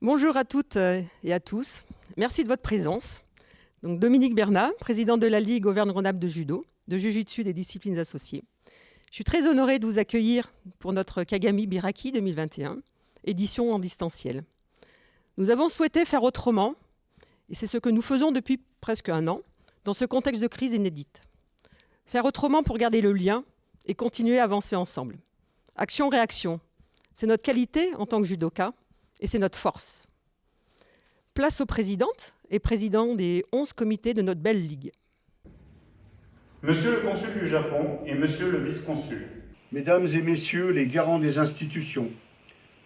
Bonjour à toutes et à tous. Merci de votre présence. Donc Dominique Bernat, présidente de la Ligue Auvergne-Rhône-Alpes de judo, de Jiu-Jitsu des disciplines associées. Je suis très honorée de vous accueillir pour notre Kagami Biraki 2021, édition en distanciel. Nous avons souhaité faire autrement, et c'est ce que nous faisons depuis presque un an, dans ce contexte de crise inédite. Faire autrement pour garder le lien et continuer à avancer ensemble. Action-réaction, c'est notre qualité en tant que judoka, et c'est notre force. Place aux présidentes et présidents des 11 comités de notre belle ligue. Monsieur le consul du Japon et monsieur le vice-consul. Mesdames et messieurs les garants des institutions,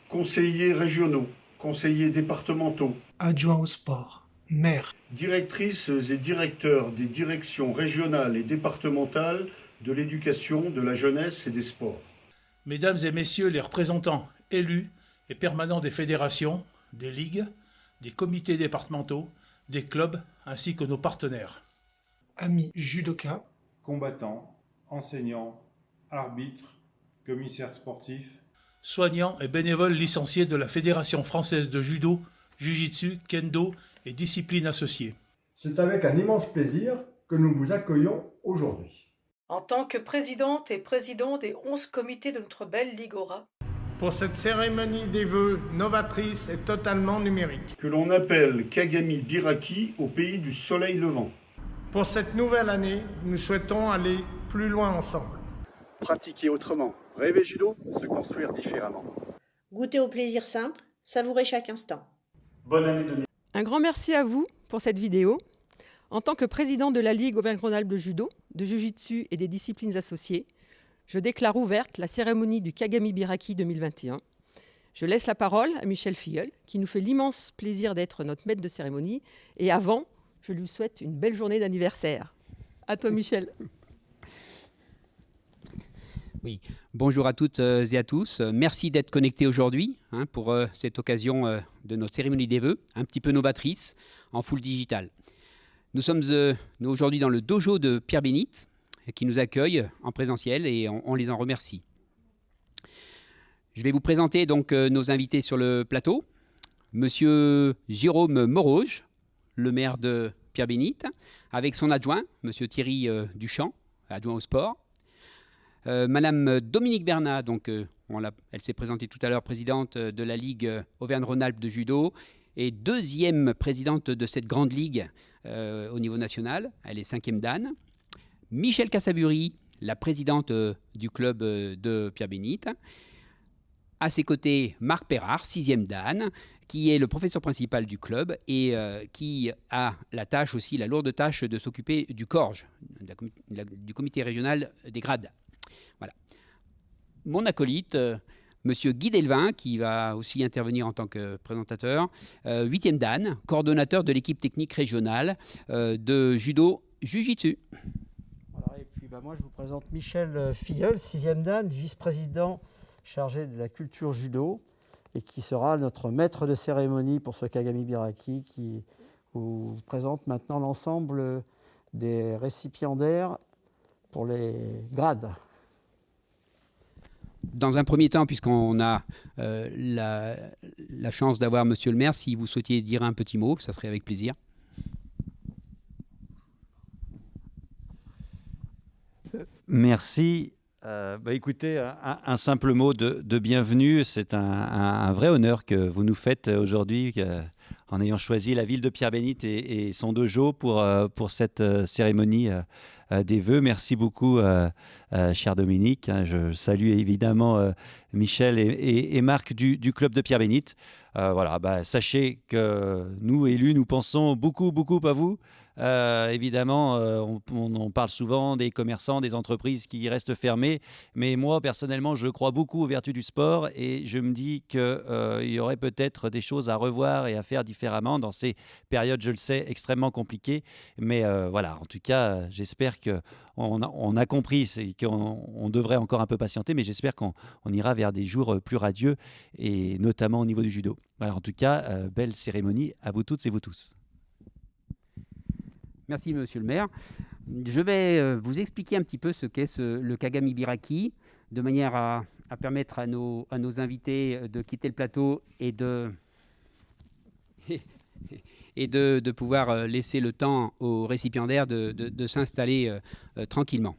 conseillers régionaux, conseillers départementaux, adjoints au sport, maires, directrices et directeurs des directions régionales et départementales de l'éducation, de la jeunesse et des sports. Mesdames et messieurs les représentants élus et permanents des fédérations, des ligues, des comités départementaux, des clubs, ainsi que nos partenaires. amis judokas, combattants, enseignants, arbitres, commissaires sportifs, soignants et bénévoles licenciés de la Fédération française de judo, jiu-jitsu, kendo et disciplines associées. C'est avec un immense plaisir que nous vous accueillons aujourd'hui. En tant que présidente et président des 11 comités de notre belle Ligue Aura, pour cette cérémonie des vœux novatrice et totalement numérique, que l'on appelle Kagami Biraki au pays du soleil levant. pour cette nouvelle année, nous souhaitons aller plus loin ensemble. Pratiquer autrement, rêver judo, se construire différemment. Goûter au plaisir simple, savourer chaque instant. Bonne année 2020. Un grand merci à vous pour cette vidéo. En tant que président de la Ligue Auvergne-Rhône-Alpes de judo, de jiu-jitsu et des disciplines associées, je déclare ouverte la cérémonie du Kagami Biraki 2021. Je laisse la parole à Michel Filleul, qui nous fait l'immense plaisir d'être notre maître de cérémonie. Et avant, je lui souhaite une belle journée d'anniversaire. À toi, Michel. Oui, bonjour à toutes et à tous. Merci d'être connectés aujourd'hui pour cette occasion de notre cérémonie des vœux, un petit peu novatrice, en full digital. Nous sommes aujourd'hui dans le dojo de Pierre Bénite, qui nous accueille en présentiel et on les en remercie. Je vais vous présenter donc nos invités sur le plateau. Monsieur Jérôme Moroge, le maire de Pierre Bénite, avec son adjoint, monsieur Thierry Duchamp, adjoint au sport. Madame Dominique Bernat, donc, elle s'est présentée tout à l'heure, présidente de la Ligue Auvergne-Rhône-Alpes de judo et deuxième présidente de cette grande ligue au niveau national. Elle est 5e dan. Michel Cassaburi, la présidente du club de Pierre Bénite. À ses côtés, Marc Perrard, 6e dan, qui est le professeur principal du club et qui a la tâche aussi, la lourde tâche de s'occuper du CORGE, du comité régional des grades. Voilà. Mon acolyte, monsieur Guy Delvin, qui va aussi intervenir en tant que présentateur, 8e dan, coordonnateur de l'équipe technique régionale de judo Jiu-Jitsu. Voilà, et puis moi je vous présente Michel Filleul, 6e dan, vice-président chargé de la culture judo et qui sera notre maître de cérémonie pour ce Kagami Biraki qui vous présente maintenant l'ensemble des récipiendaires pour les grades. Dans un premier temps, puisqu'on a la chance d'avoir monsieur le maire, si vous souhaitiez dire un petit mot, ça serait avec plaisir. Merci. Écoutez, un simple mot de bienvenue. C'est un vrai honneur que vous nous faites aujourd'hui en ayant choisi la ville de Pierre Bénite et son dojo pour cette cérémonie des vœux. Merci beaucoup, cher Dominique. Je salue évidemment Michel et Marc du club de Pierre Bénite. Sachez que nous, élus, nous pensons beaucoup à vous. Évidemment, on parle souvent des commerçants, des entreprises qui restent fermées, mais moi personnellement je crois beaucoup aux vertus du sport et je me dis qu'il y aurait peut-être des choses à revoir et à faire différemment dans ces périodes, je le sais, extrêmement compliquées, mais voilà, en tout cas j'espère qu'on a compris qu'on devrait encore un peu patienter, mais j'espère qu'on ira vers des jours plus radieux et notamment au niveau du judo. Voilà, en tout cas, belle cérémonie à vous toutes et vous tous. Merci, monsieur le maire. Je vais vous expliquer un petit peu ce qu'est le Kagami Biraki, de manière à permettre à nos invités de quitter le plateau et de et de pouvoir laisser le temps aux récipiendaires de s'installer tranquillement.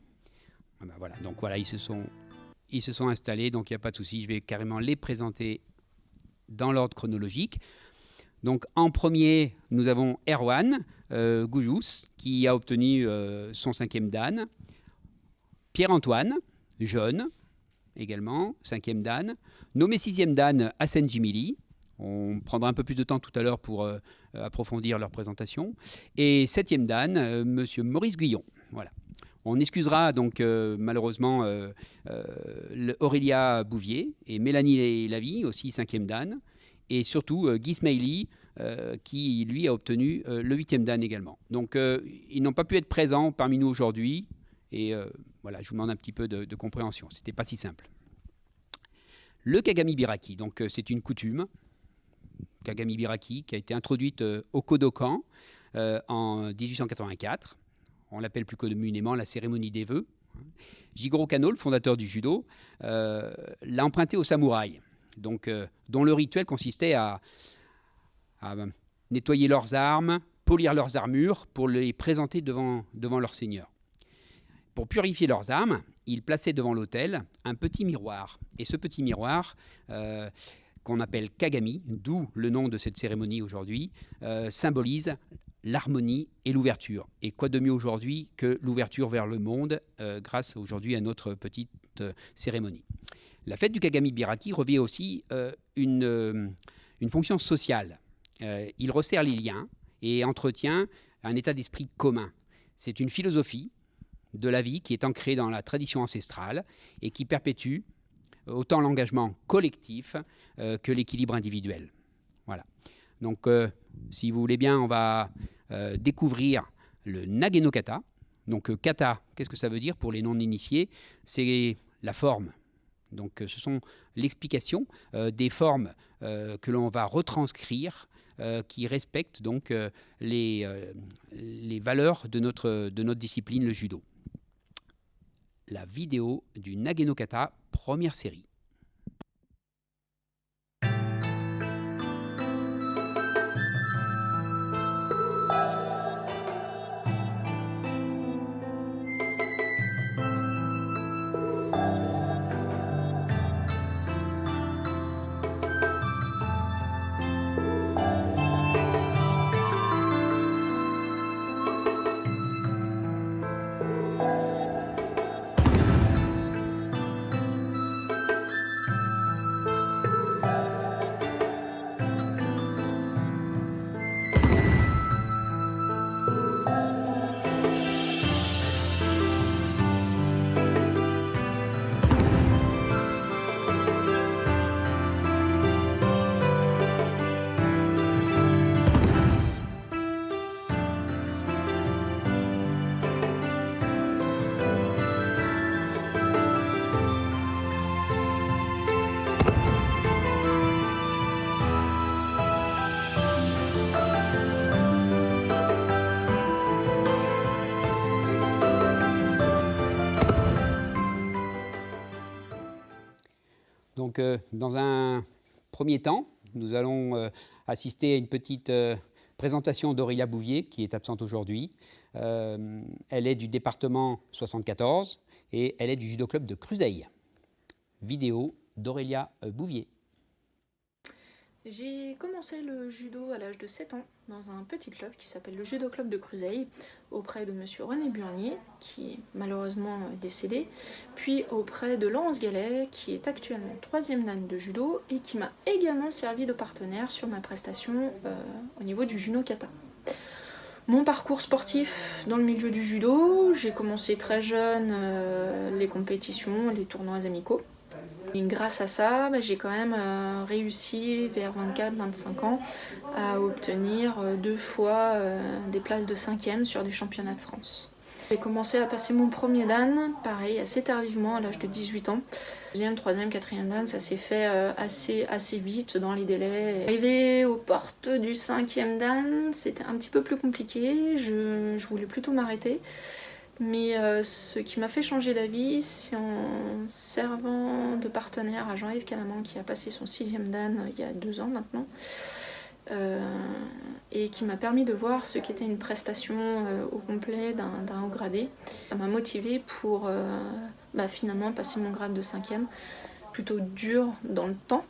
Ah ben voilà, donc voilà, ils se sont installés, donc il n'y a pas de souci, je vais carrément les présenter dans l'ordre chronologique. Donc en premier, nous avons Erwan Goujous, qui a obtenu son 5e dan. Pierre-Antoine, jeune, également, 5e dan. Nommé 6e dan, Hassan Djimili. On prendra un peu plus de temps tout à l'heure pour approfondir leur présentation. Et 7e dan, monsieur Maurice Guillon. Voilà. On excusera donc malheureusement Aurélia Bouvier et Mélanie Lavie, aussi 5e dan. Et surtout Guy Smaili, qui lui a obtenu le 8e dan également. Donc ils n'ont pas pu être présents parmi nous aujourd'hui. Et voilà, je vous demande un petit peu de compréhension. Ce n'était pas si simple. Le Kagami Biraki, donc c'est une coutume. Kagami Biraki, qui a été introduite au Kodokan en 1884. On l'appelle plus communément la cérémonie des vœux. Jigoro Kano, le fondateur du judo, l'a emprunté aux samouraïs, donc, dont le rituel consistait à nettoyer leurs armes, polir leurs armures pour les présenter devant leur seigneur. Pour purifier leurs armes, ils plaçaient devant l'autel un petit miroir. Et ce petit miroir, qu'on appelle Kagami, d'où le nom de cette cérémonie aujourd'hui, symbolise l'harmonie et l'ouverture. Et quoi de mieux aujourd'hui que l'ouverture vers le monde grâce aujourd'hui à notre petite cérémonie. La fête du Kagami Biraki revêt aussi une fonction sociale. Il resserre les liens et entretient un état d'esprit commun. C'est une philosophie de la vie qui est ancrée dans la tradition ancestrale et qui perpétue autant l'engagement collectif que l'équilibre individuel. Voilà. Donc, si vous voulez bien, on va découvrir le Nage no Kata. Donc, kata, qu'est-ce que ça veut dire pour les non-initiés? C'est la forme. Donc, ce sont l'explication des formes que l'on va retranscrire qui respectent donc les valeurs de notre discipline, le judo. La vidéo du Nage no Kata, première série. Donc, dans un premier temps, nous allons assister à une petite présentation d'Aurélia Bouvier, qui est absente aujourd'hui. Elle est du département 74 et elle est du judo club de Cruzeil. Vidéo d'Aurélia Bouvier. J'ai commencé le judo à l'âge de 7 ans dans un petit club qui s'appelle le Judo Club de Cruzeil, auprès de monsieur René Burnier, qui est malheureusement décédé, puis auprès de Laurence Gallet, qui est actuellement 3e dan de judo et qui m'a également servi de partenaire sur ma prestation au niveau du judo kata. Mon parcours sportif dans le milieu du judo, j'ai commencé très jeune les compétitions, les tournois amicaux. Et grâce à ça, j'ai quand même réussi vers 24-25 ans à obtenir 2 fois des places de 5e sur des championnats de France. J'ai commencé à passer mon premier dan, pareil, assez tardivement, à l'âge de 18 ans. 2e, 3e, 4e dan, ça s'est fait assez vite dans les délais. Arrivé aux portes du 5e dan, c'était un petit peu plus compliqué, je voulais plutôt m'arrêter. Mais ce qui m'a fait changer d'avis, c'est en servant de partenaire à Jean-Yves Calaman, qui a passé son 6e dan il y a 2 ans maintenant. et qui m'a permis de voir ce qu'était une prestation au complet d'un haut gradé. Ça m'a motivée pour finalement passer mon grade de 5e, plutôt dur dans le temps,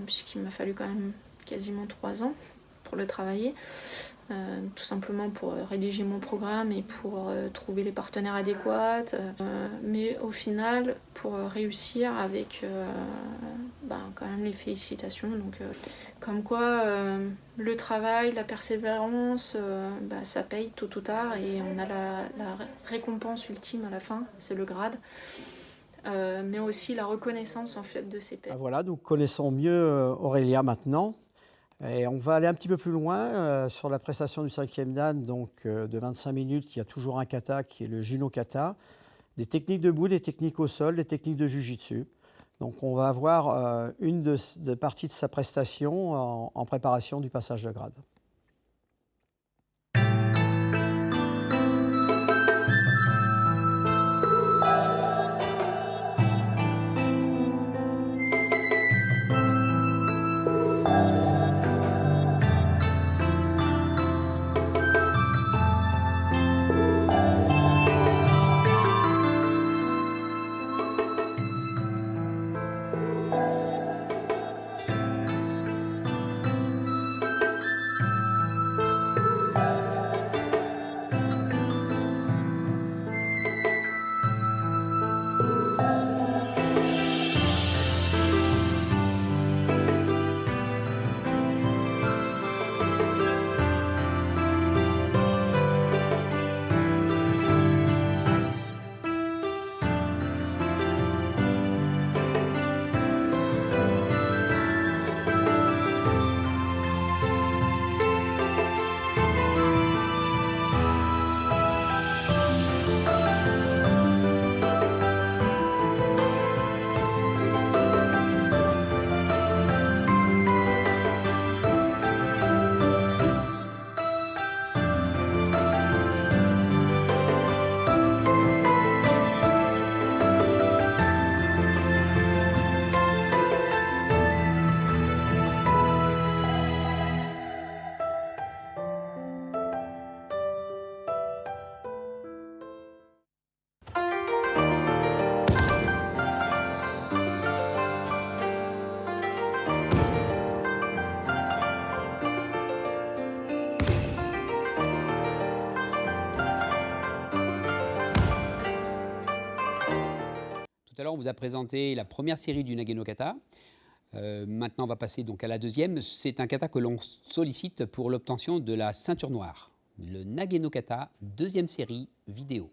puisqu'il m'a fallu quand même quasiment 3 ans pour le travailler, tout simplement pour rédiger mon programme et pour trouver les partenaires adéquats, mais au final pour réussir avec quand même les félicitations. Donc, comme quoi le travail, la persévérance, ça paye tôt ou tard et on a la récompense ultime à la fin, c'est le grade. Mais aussi la reconnaissance en fait de ses pairs. Voilà, nous connaissons mieux Aurélia maintenant. Et on va aller un petit peu plus loin sur la prestation du 5e dan, donc de 25 minutes. Il y a toujours un kata qui est le Juno kata, des techniques debout, des techniques au sol, des techniques de jujitsu. Donc on va avoir une de parties de sa prestation en préparation du passage de grade. Tout à l'heure, on vous a présenté la première série du Nage no Kata. Maintenant, on va passer donc à la deuxième. C'est un kata que l'on sollicite pour l'obtention de la ceinture noire. Le Nage no Kata, deuxième série vidéo.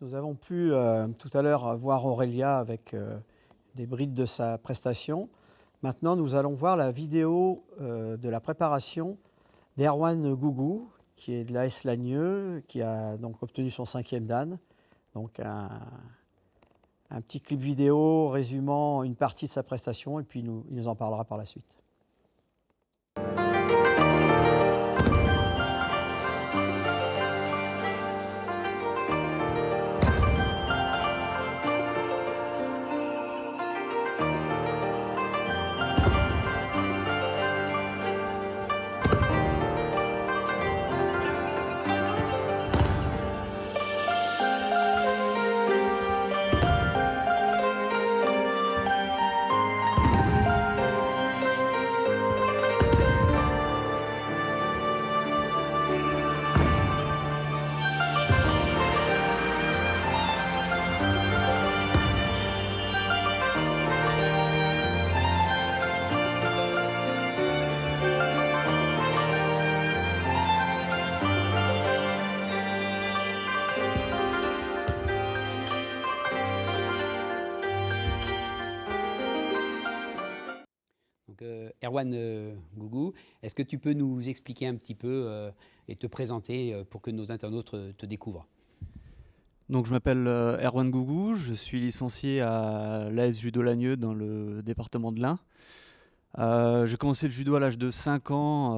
Nous avons pu tout à l'heure voir Aurélia avec des brides de sa prestation. Maintenant, nous allons voir la vidéo de la préparation d'Erwan Gougou, qui est de l'AS Lagneux, qui a donc obtenu son 5e dan. Donc un petit clip vidéo résumant une partie de sa prestation, et puis il nous en parlera par la suite. Erwan Gougou, est-ce que tu peux nous expliquer un petit peu et te présenter pour que nos internautes te découvrent? Donc, je m'appelle Erwan Gougou, je suis licencié à l'AS Judo Lagneux dans le département de l'Ain. J'ai commencé le judo à l'âge de 5 ans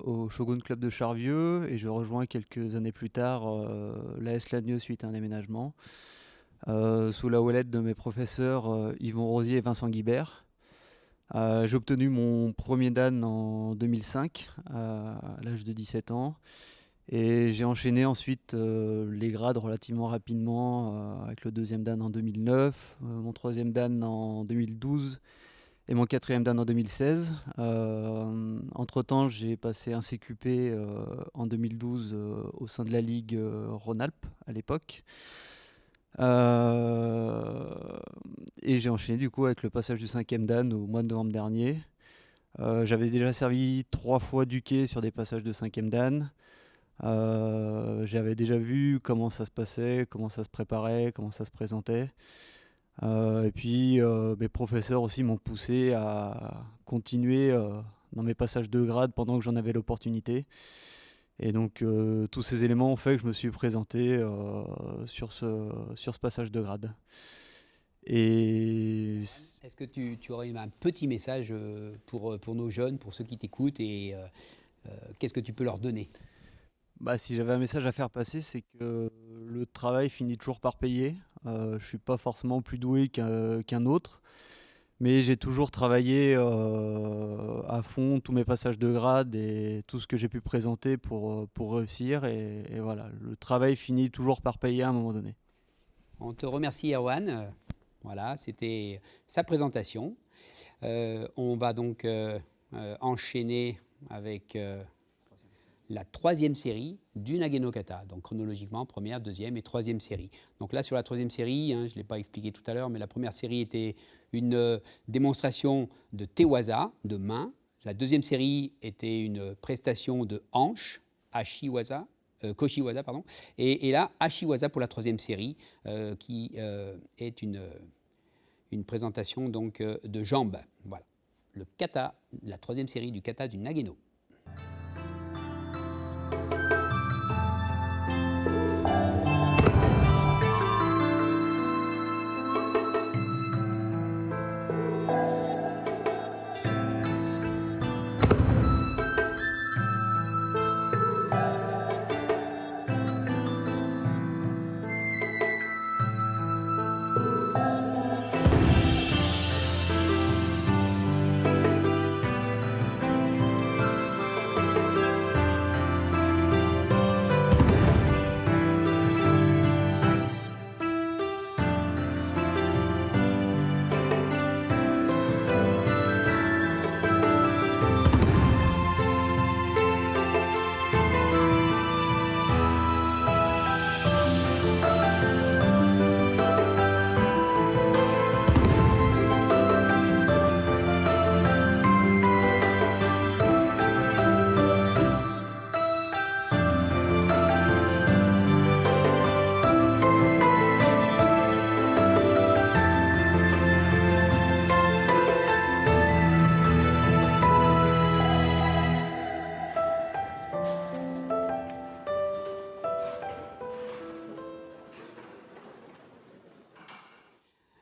au Shogun Club de Charvieux et je rejoins quelques années plus tard l'AS Lagneux suite à un déménagement sous la houlette de mes professeurs Yvon Rosier et Vincent Guibert. J'ai obtenu mon premier dan en 2005 à l'âge de 17 ans et j'ai enchaîné ensuite les grades relativement rapidement avec le deuxième dan en 2009, mon troisième dan en 2012 et mon quatrième dan en 2016. Entre-temps, j'ai passé un CQP en 2012 au sein de la Ligue Rhône-Alpes à l'époque. Et j'ai enchaîné du coup avec le passage du 5e dan au mois de novembre dernier. J'avais déjà servi 3 fois du quai sur des passages de 5e dan. J'avais déjà vu comment ça se passait, comment ça se préparait, comment ça se présentait. Et puis mes professeurs aussi m'ont poussé à continuer dans mes passages de grade pendant que j'en avais l'opportunité. Et donc tous ces éléments ont fait que je me suis présenté sur ce passage de grade. Et est-ce que tu aurais un petit message pour nos jeunes, pour ceux qui t'écoutent, et qu'est-ce que tu peux leur donner? Si j'avais un message à faire passer, c'est que le travail finit toujours par payer. Je ne suis pas forcément plus doué qu'un autre, mais j'ai toujours travaillé à fond tous mes passages de grade et tout ce que j'ai pu présenter pour réussir. Et voilà, le travail finit toujours par payer à un moment donné. On te remercie, Erwan. Voilà, c'était sa présentation. On va donc enchaîner avec la 3e série du Nage no Kata, donc chronologiquement première, 2e et 3e série. Donc là sur la 3e série, je ne l'ai pas expliqué tout à l'heure, mais la première série était une démonstration de tewaza, de main. La 2e série était une prestation de hanche, ashiwaza, koshiwaza, pardon. Et là, ashiwaza pour la 3e série, qui est une présentation donc de jambes. Voilà, le kata, la 3e série du kata du Nage-no.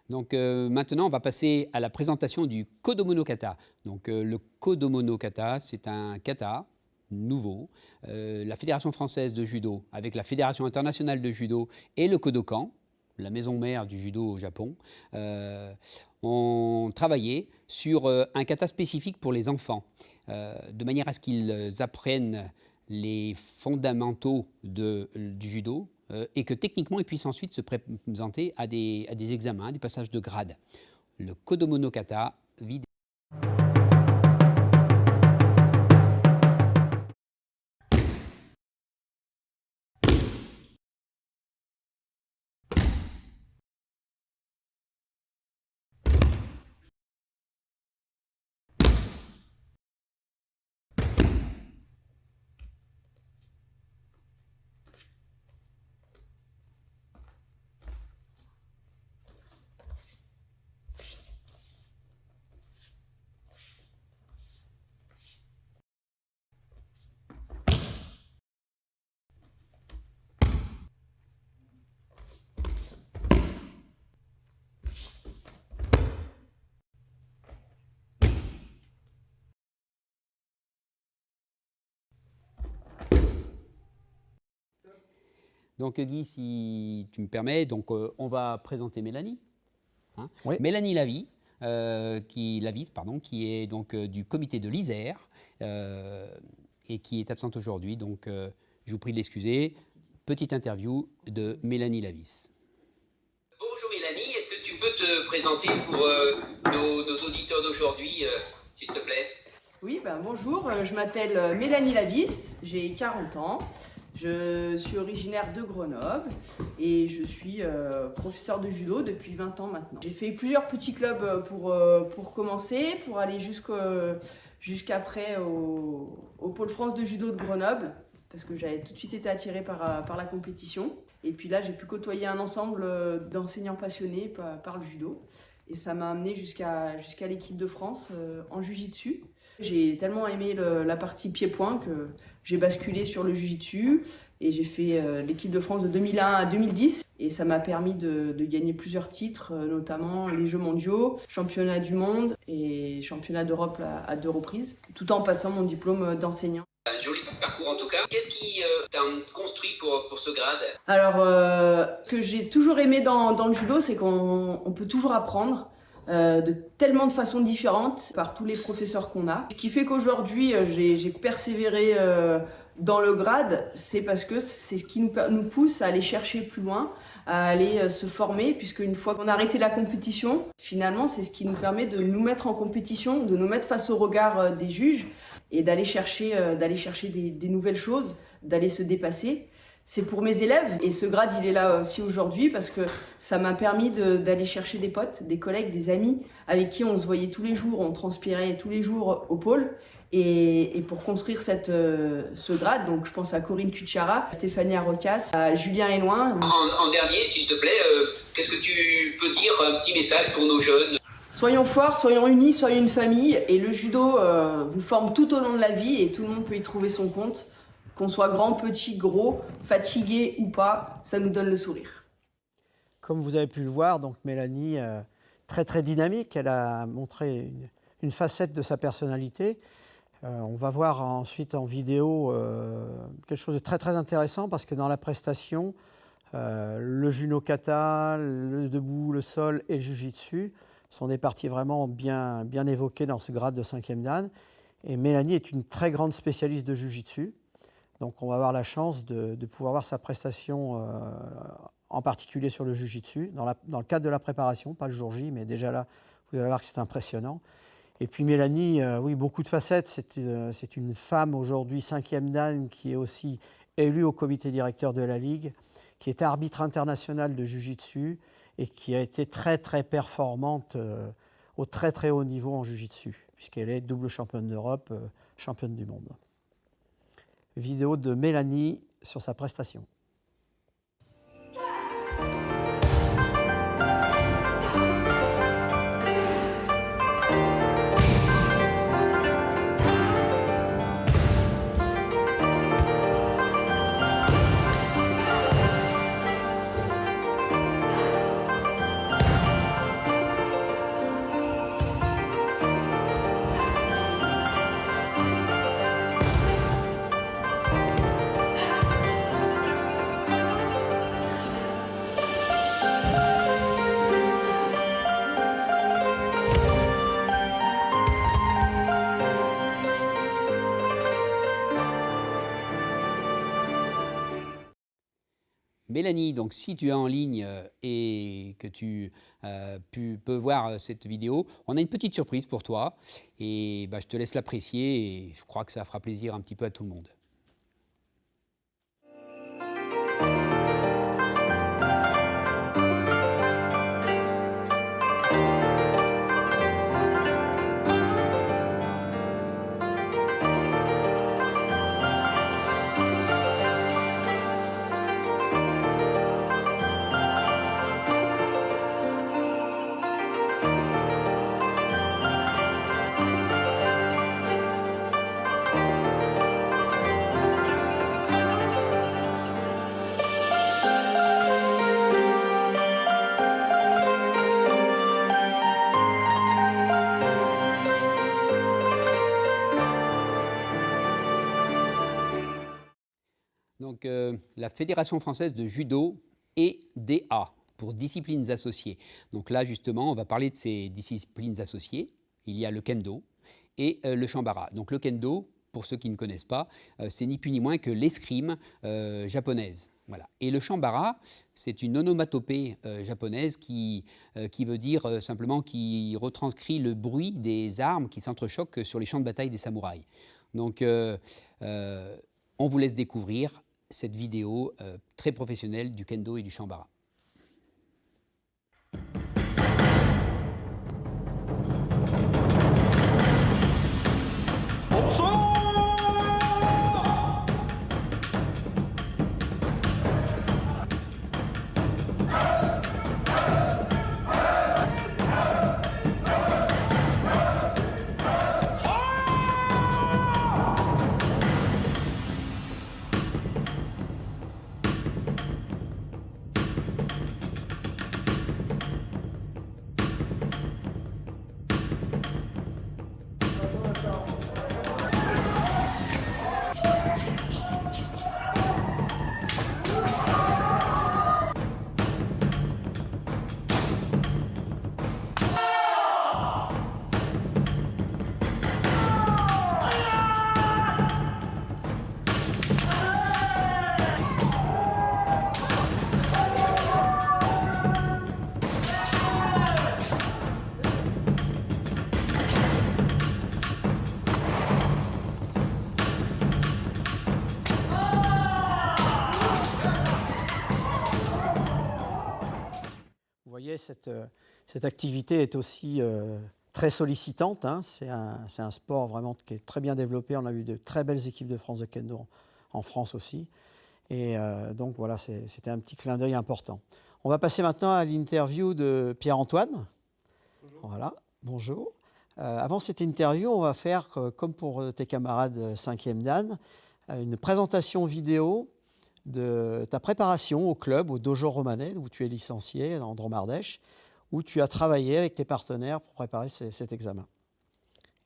Donc maintenant, on va passer à la présentation du Kodomo no Kata. Donc le Kodomo no Kata, c'est un kata nouveau. La Fédération française de judo, avec la Fédération internationale de judo et le Kodokan, la maison mère du judo au Japon, ont travaillé sur un kata spécifique pour les enfants, de manière à ce qu'ils apprennent les fondamentaux du judo, et que techniquement ils puissent ensuite se présenter à des examens, à des passages de grade. Le Kodomo no Kata vidéo. Donc Guy, si tu me permets, donc, on va présenter Mélanie. Hein. Oui. Mélanie Lavis, qui est donc du comité de l'Isère et qui est absente aujourd'hui. Donc je vous prie de l'excuser. Petite interview de Mélanie Lavis. Bonjour Mélanie, est-ce que tu peux te présenter pour nos auditeurs d'aujourd'hui, s'il te plaît? Oui, bonjour, je m'appelle Mélanie Lavis, j'ai 40 ans, je suis originaire de Grenoble et je suis professeur de judo depuis 20 ans maintenant. J'ai fait plusieurs petits clubs pour commencer, pour aller jusqu'après au Pôle France de judo de Grenoble, parce que j'avais tout de suite été attirée par la compétition. Et puis là, j'ai pu côtoyer un ensemble d'enseignants passionnés par le judo. Et ça m'a amené jusqu'à l'équipe de France en jiu-jitsu. J'ai tellement aimé la partie pied-point que j'ai basculé sur le jiu-jitsu. Et j'ai fait l'équipe de France de 2001 à 2010. Et ça m'a permis de gagner plusieurs titres, notamment les Jeux mondiaux, championnat du monde et championnat d'Europe à 2 reprises, tout en passant mon diplôme d'enseignant. Un joli parcours en tout cas. Qu'est-ce qui t'a construit pour ce grade? Alors, ce que j'ai toujours aimé dans le judo, c'est qu'on peut toujours apprendre de tellement de façons différentes par tous les professeurs qu'on a. Ce qui fait qu'aujourd'hui, j'ai persévéré dans le grade, c'est parce que c'est ce qui nous pousse à aller chercher plus loin, à aller se former, puisque une fois qu'on a arrêté la compétition, finalement, c'est ce qui nous permet de nous mettre en compétition, de nous mettre face au regard des juges et d'aller chercher des nouvelles choses, d'aller se dépasser. C'est pour mes élèves et ce grade, il est là aussi aujourd'hui parce que ça m'a permis d'aller chercher des potes, des collègues, des amis avec qui on se voyait tous les jours, on transpirait tous les jours au pôle. Et pour construire ce grade, donc je pense à Corinne Cucciara, Stéphanie Arrocas, à Julien Héloin. En dernier, s'il te plaît, qu'est-ce que tu peux dire, un petit message pour nos jeunes? Soyons forts, soyons unis, soyons une famille. Et le judo vous forme tout au long de la vie et tout le monde peut y trouver son compte. Qu'on soit grand, petit, gros, fatigué ou pas, ça nous donne le sourire. Comme vous avez pu le voir, donc Mélanie, très très dynamique, elle a montré une facette de sa personnalité. On va voir ensuite en vidéo quelque chose de très très intéressant parce que dans la prestation, le judo kata, le debout, le sol et le jiu-jitsu sont des parties vraiment bien évoquées dans ce grade de 5e dan. Et Mélanie est une très grande spécialiste de jiu-jitsu. Donc on va avoir la chance de pouvoir voir sa prestation en particulier sur le jiu-jitsu, dans le cadre de la préparation, pas le jour J, mais déjà là, vous allez voir que c'est impressionnant. Et puis Mélanie, oui, beaucoup de facettes. C'est une femme aujourd'hui 5e dan qui est aussi élue au comité directeur de la Ligue, qui est arbitre international de jiu-jitsu et qui a été très très performante au très très haut niveau en jiu-jitsu, puisqu'elle est double championne d'Europe, championne du monde. Vidéo de Mélanie sur sa prestation. Mélanie, donc si tu es en ligne et que tu peux voir cette vidéo, on a une petite surprise pour toi et je te laisse l'apprécier et je crois que ça fera plaisir un petit peu à tout le monde. Donc, la Fédération française de judo et DA, pour disciplines associées. Donc là, justement, on va parler de ces disciplines associées. Il y a le kendo et le shambara. Donc le kendo, pour ceux qui ne connaissent pas, c'est ni plus ni moins que l'escrime japonaise. Voilà. Et le shambara, c'est une onomatopée japonaise qui veut dire simplement qui retranscrit le bruit des armes qui s'entrechoquent sur les champs de bataille des samouraïs. Donc on vous laisse découvrir cette vidéo très professionnelle du kendo et du shambara. Cette activité est aussi très sollicitante. Hein. C'est un sport vraiment qui est très bien développé. On a eu de très belles équipes de France de kendo en France aussi. Et donc voilà, c'était un petit clin d'œil important. On va passer maintenant à l'interview de Pierre-Antoine. Bonjour. Voilà, bonjour. Avant cette interview, on va faire, comme pour tes camarades 5e Dan, une présentation vidéo de ta préparation au club, au Dojo Romanais, où tu es licencié en Dromardèche, où tu as travaillé avec tes partenaires pour préparer cet examen.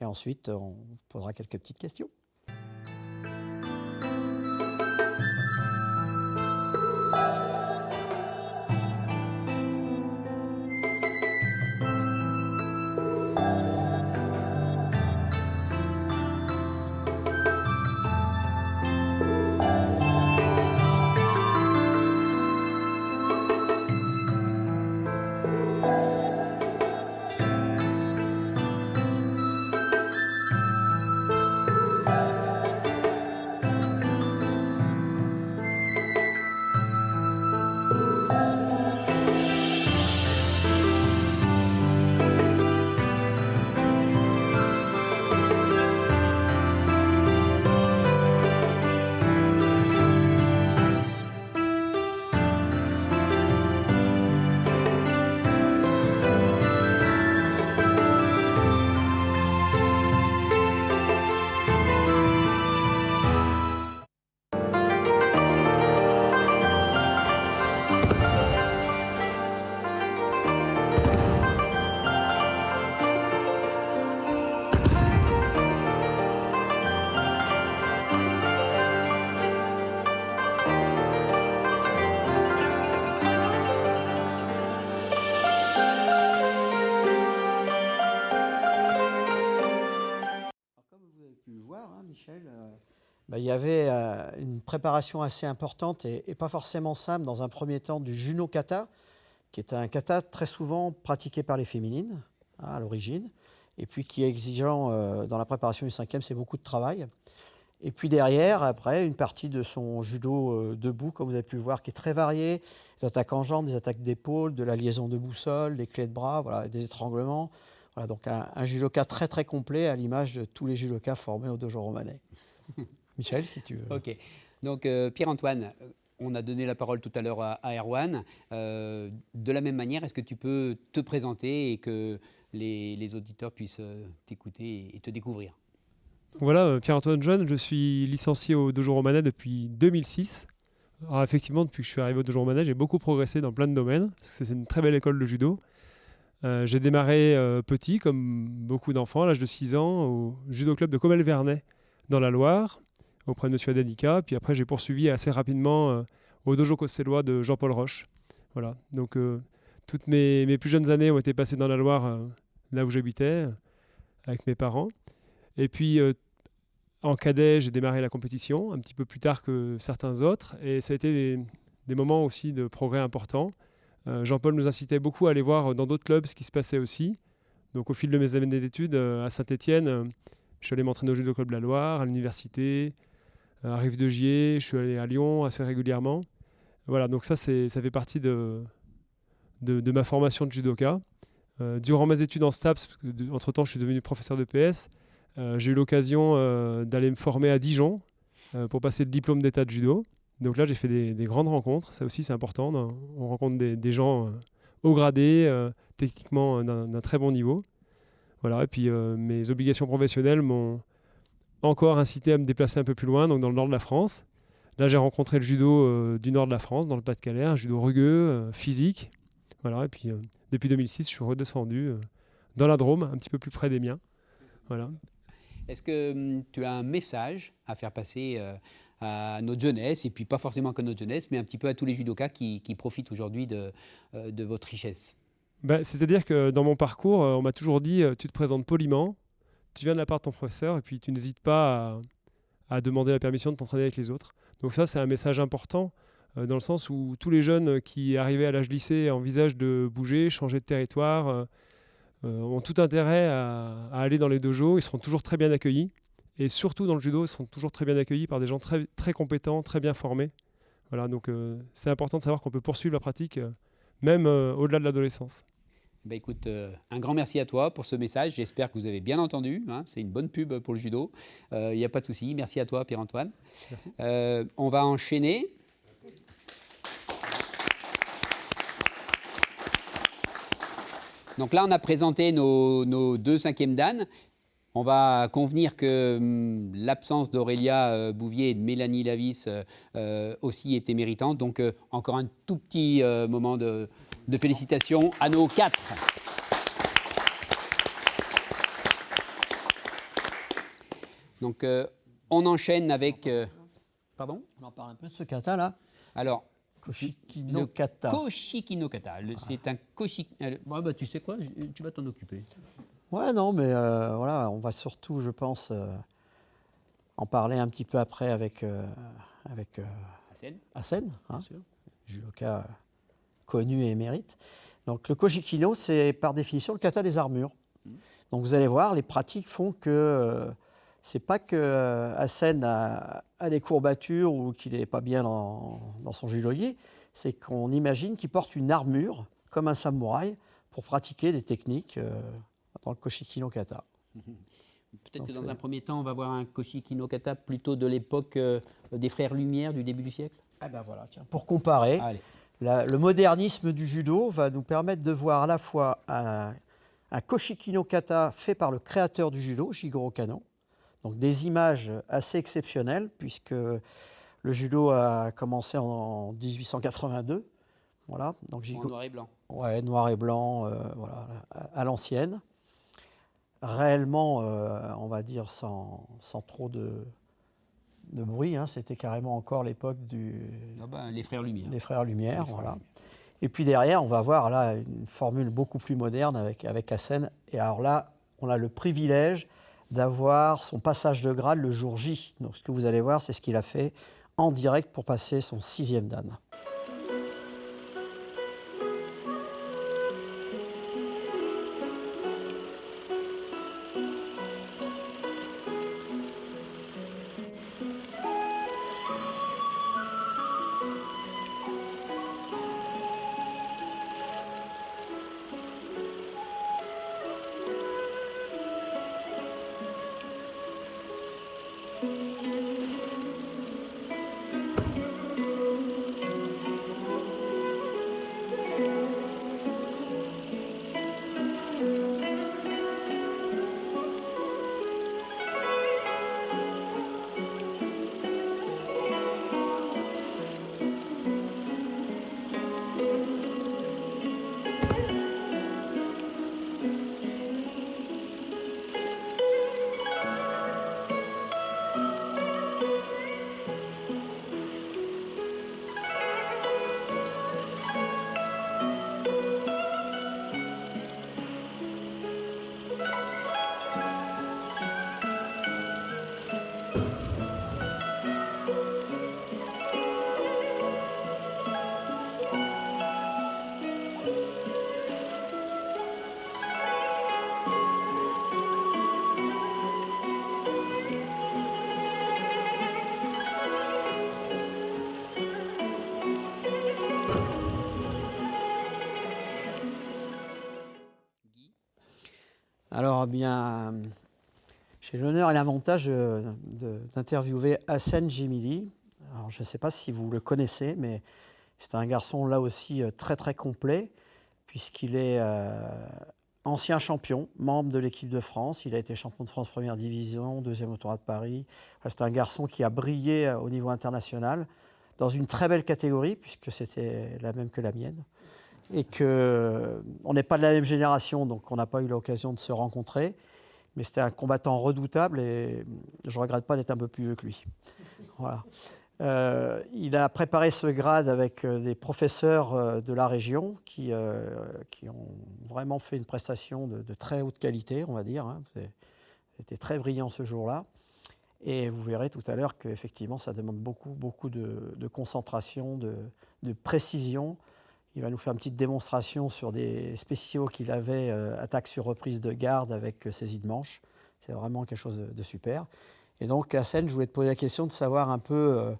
Et ensuite, on posera quelques petites questions. Il y avait une préparation assez importante et pas forcément simple dans un premier temps du Juno Kata, qui est un kata très souvent pratiqué par les féminines à l'origine, et puis qui est exigeant dans la préparation du 5e, c'est beaucoup de travail. Et puis derrière, après, une partie de son judo debout, comme vous avez pu le voir, qui est très variée, des attaques en jambes, des attaques d'épaule, de la liaison de boussole, des clés de bras, voilà, des étranglements. Voilà, donc un judoka très très complet à l'image de tous les judokas formés au Dojo Romanais. Michel, si tu veux. Ok. Donc, Pierre-Antoine, on a donné la parole tout à l'heure à Erwan. De la même manière, est-ce que tu peux te présenter et que les auditeurs puissent t'écouter et te découvrir? Voilà, Pierre-Antoine Jeune, je suis licencié au Dojo Romanais depuis 2006. Alors effectivement, depuis que je suis arrivé au Dojo Romanais, j'ai beaucoup progressé dans plein de domaines. C'est une très belle école de judo. J'ai démarré petit, comme beaucoup d'enfants, à l'âge de 6 ans, au judo club de Comelles-Vernay, dans la Loire, auprès de M. Adadika. Puis après, j'ai poursuivi assez rapidement au dojo Costellois de Jean-Paul Roche. Voilà. Donc, toutes mes plus jeunes années ont été passées dans la Loire, là où j'habitais, avec mes parents. Et puis, en cadet, j'ai démarré la compétition, un petit peu plus tard que certains autres. Et ça a été des moments aussi de progrès importants. Jean-Paul nous incitait beaucoup à aller voir dans d'autres clubs ce qui se passait aussi. Donc, au fil de mes années d'études à Saint-Étienne, je suis allé m'entraîner au Judo Club de la Loire, à l'université, à Rive-de-Gier. Je suis allé à Lyon assez régulièrement. Voilà, donc ça fait partie de ma formation de judoka. Durant mes études en STAPS, parce que entre-temps je suis devenu professeur de PS, j'ai eu l'occasion d'aller me former à Dijon pour passer le diplôme d'état de judo. Donc là j'ai fait des grandes rencontres, ça aussi c'est important, on rencontre des gens haut gradés, techniquement d'un très bon niveau. Voilà, et puis mes obligations professionnelles m'ont encore incité à me déplacer un peu plus loin, donc dans le nord de la France. Là j'ai rencontré le judo du nord de la France, dans le Pas-de-Calais, un judo rugueux, physique. Voilà, et puis depuis 2006, je suis redescendu dans la Drôme, un petit peu plus près des miens. Voilà. Est-ce que tu as un message à faire passer à notre jeunesse, et puis pas forcément que notre jeunesse, mais un petit peu à tous les judokas qui profitent aujourd'hui de votre richesse? C'est-à-dire que dans mon parcours, on m'a toujours dit tu te présentes poliment, tu viens de la part de ton professeur, et puis tu n'hésites pas à demander la permission de t'entraîner avec les autres. Donc ça, c'est un message important. Dans le sens où tous les jeunes qui arrivaient à l'âge lycée envisagent de bouger, changer de territoire, ont tout intérêt à aller dans les dojos, ils seront toujours très bien accueillis. Et surtout dans le judo, ils seront toujours très bien accueillis par des gens très, très compétents, très bien formés. Voilà, donc c'est important de savoir qu'on peut poursuivre la pratique même au-delà de l'adolescence. Écoute, un grand merci à toi pour ce message. J'espère que vous avez bien entendu. Hein, c'est une bonne pub pour le judo. Il n'y a pas de souci. Merci à toi, Pierre-Antoine. Merci. On va enchaîner. Donc là, on a présenté nos deux 5e dan. On va convenir que l'absence d'Aurélia Bouvier et de Mélanie Lavis aussi était méritante. Donc encore un tout petit moment de félicitations à nos 4. Donc on enchaîne avec... pardon ? On en parle un peu de ce kata là. Alors... Koshiki no kata. Koshiki no kata. C'est un koshiki... tu sais quoi, tu vas t'en occuper. Ouais, non, mais voilà, on va surtout, je pense, en parler un petit peu après avec Hassen, hein, judoka connu et émérite. Donc le koshiki no, c'est par définition le kata des armures. Donc vous allez voir, les pratiques font que c'est pas que Hassen a des courbatures ou qu'il n'est pas bien dans son judogi, c'est qu'on imagine qu'il porte une armure comme un samouraï pour pratiquer des techniques dans le koshiki no kata. Peut-être que dans un premier temps, on va voir un koshiki no kata plutôt de l'époque des frères Lumière du début du siècle. Ah ben voilà, tiens, pour comparer, le modernisme du judo va nous permettre de voir à la fois un koshiki no kata fait par le créateur du judo, Jigoro Kano. Donc des images assez exceptionnelles, puisque le judo a commencé en 1882. Voilà, donc en noir et blanc. Ouais, noir et blanc, voilà, à l'ancienne. Réellement, on va dire sans trop de bruit, hein, c'était carrément encore l'époque les frères Lumière. Les frères Lumière, voilà. Et puis derrière, on va voir là une formule beaucoup plus moderne avec Hassen. Et alors là, on a le privilège d'avoir son passage de grade le jour J. Donc ce que vous allez voir, c'est ce qu'il a fait en direct pour passer son 6e dan. Alors, bien, j'ai l'honneur et l'avantage d'interviewer Hassen Djemili. Alors, je ne sais pas si vous le connaissez, mais c'est un garçon là aussi très très complet, puisqu'il est ancien champion, membre de l'équipe de France. Il a été champion de France première division, deuxième au Tour de Paris. C'est un garçon qui a brillé au niveau international dans une très belle catégorie, puisque c'était la même que la mienne. Et qu'on n'est pas de la même génération, donc on n'a pas eu l'occasion de se rencontrer. Mais c'était un combattant redoutable et je ne regrette pas d'être un peu plus vieux que lui. Voilà. Il a préparé ce grade avec des professeurs de la région qui ont vraiment fait une prestation de très haute qualité, on va dire. C'était très brillant ce jour-là. Et vous verrez tout à l'heure qu'effectivement, ça demande beaucoup de concentration, de précision. Il va nous faire une petite démonstration sur des spéciaux qu'il avait, attaque sur reprise de garde avec saisie de manche. C'est vraiment quelque chose de super. Et donc, Hassen, je voulais te poser la question de savoir un peu,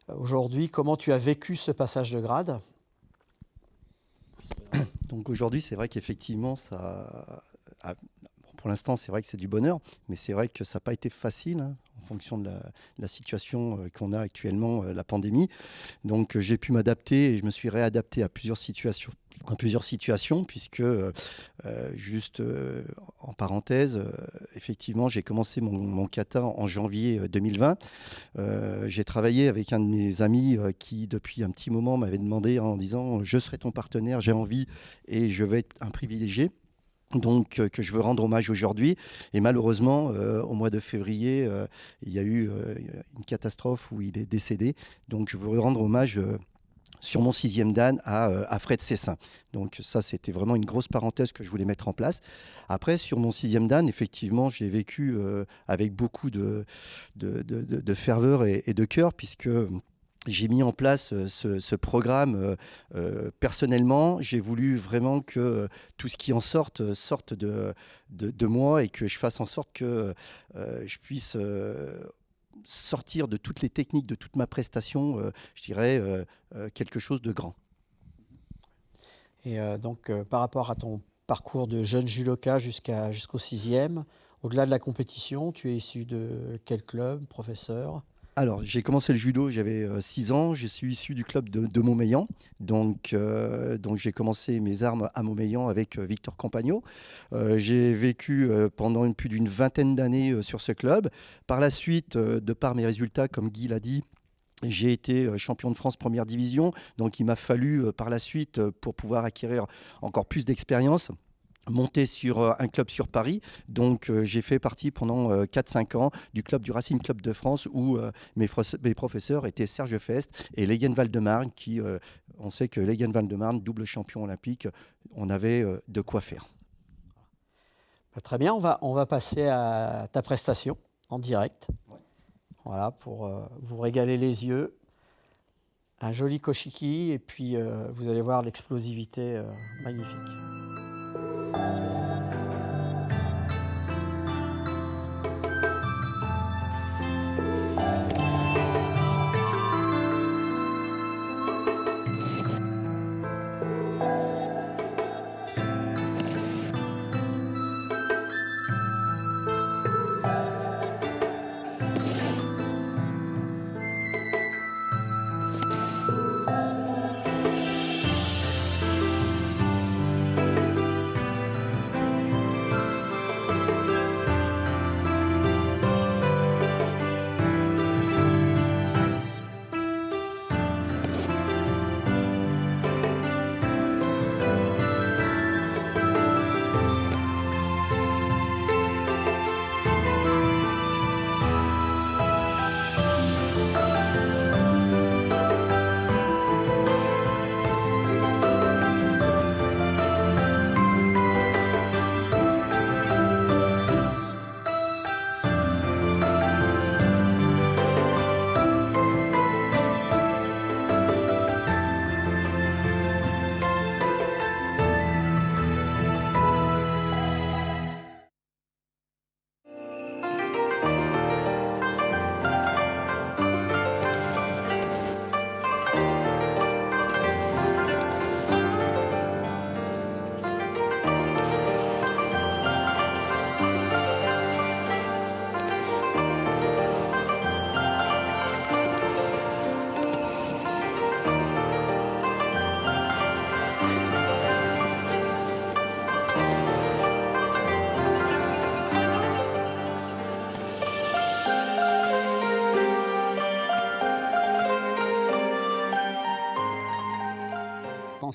aujourd'hui, comment tu as vécu ce passage de grade. Donc aujourd'hui, c'est vrai qu'effectivement, pour l'instant, c'est vrai que c'est du bonheur, mais c'est vrai que ça n'a pas été facile, hein, en fonction de la situation qu'on a actuellement, la pandémie. Donc j'ai pu m'adapter et je me suis réadapté à plusieurs situations, puisque, juste en parenthèse, effectivement, j'ai commencé mon kata en janvier 2020. J'ai travaillé avec un de mes amis qui, depuis un petit moment, m'avait demandé en disant « Je serai ton partenaire, j'ai envie et je vais être un privilégié ». Donc, que je veux rendre hommage aujourd'hui. Et malheureusement, au mois de février, il y a eu une catastrophe où il est décédé. Donc, je veux rendre hommage sur mon 6e dan à Fred Cessin. Donc ça, c'était vraiment une grosse parenthèse que je voulais mettre en place. Après, sur mon 6e dan, effectivement, j'ai vécu avec beaucoup de ferveur et de cœur, puisque j'ai mis en place ce programme personnellement. J'ai voulu vraiment que tout ce qui en sorte de moi et que je fasse en sorte que je puisse sortir de toutes les techniques, de toute ma prestation, je dirais, quelque chose de grand. Et donc, par rapport à ton parcours de jeune judoka jusqu'au 6e, au-delà de la compétition, tu es issu de quel club, professeur ? Alors, j'ai commencé le judo, j'avais 6 ans. Je suis issu du club de Montmélian. Donc j'ai commencé mes armes à Montmélian avec Victor Campagno. J'ai vécu pendant plus d'une vingtaine d'années sur ce club. Par la suite, de par mes résultats, comme Guy l'a dit, j'ai été champion de France première division. Donc, il m'a fallu par la suite, pour pouvoir acquérir encore plus d'expérience, monté sur un club sur Paris. Donc j'ai fait partie pendant 4-5 ans du Racing Club de France, où mes professeurs étaient Serge Fest et Leyen Val-de-Marne, qui, on sait que Leyen Val-de-Marne, double champion olympique, on avait de quoi faire. Très bien, on va passer à ta prestation en direct. Ouais. Voilà, pour vous régaler les yeux. Un joli koshiki et puis vous allez voir l'explosivité magnifique.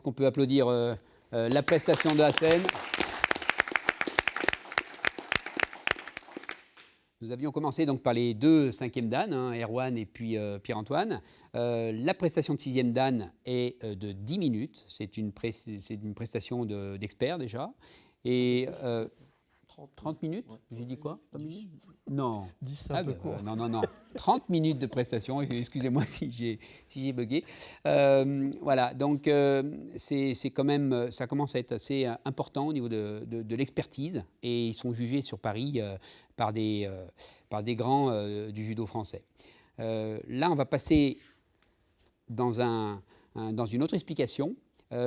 pense qu'on peut applaudir la prestation de Hassen. Nous avions commencé donc par les 2 5e Dan, Erwan et puis Pierre-Antoine. La prestation de 6e Dan est de 10 minutes. C'est une prestation d'expert déjà. Et 30 minutes, j'ai dit quoi? 30 minutes? Non. 10, c'est un peu court. Non. 30 minutes de prestation, excusez-moi si j'ai bugué. Voilà, donc c'est quand même, ça commence à être assez important au niveau de l'expertise, et ils sont jugés sur Paris par des grands du judo français. Là, on va passer dans une autre explication,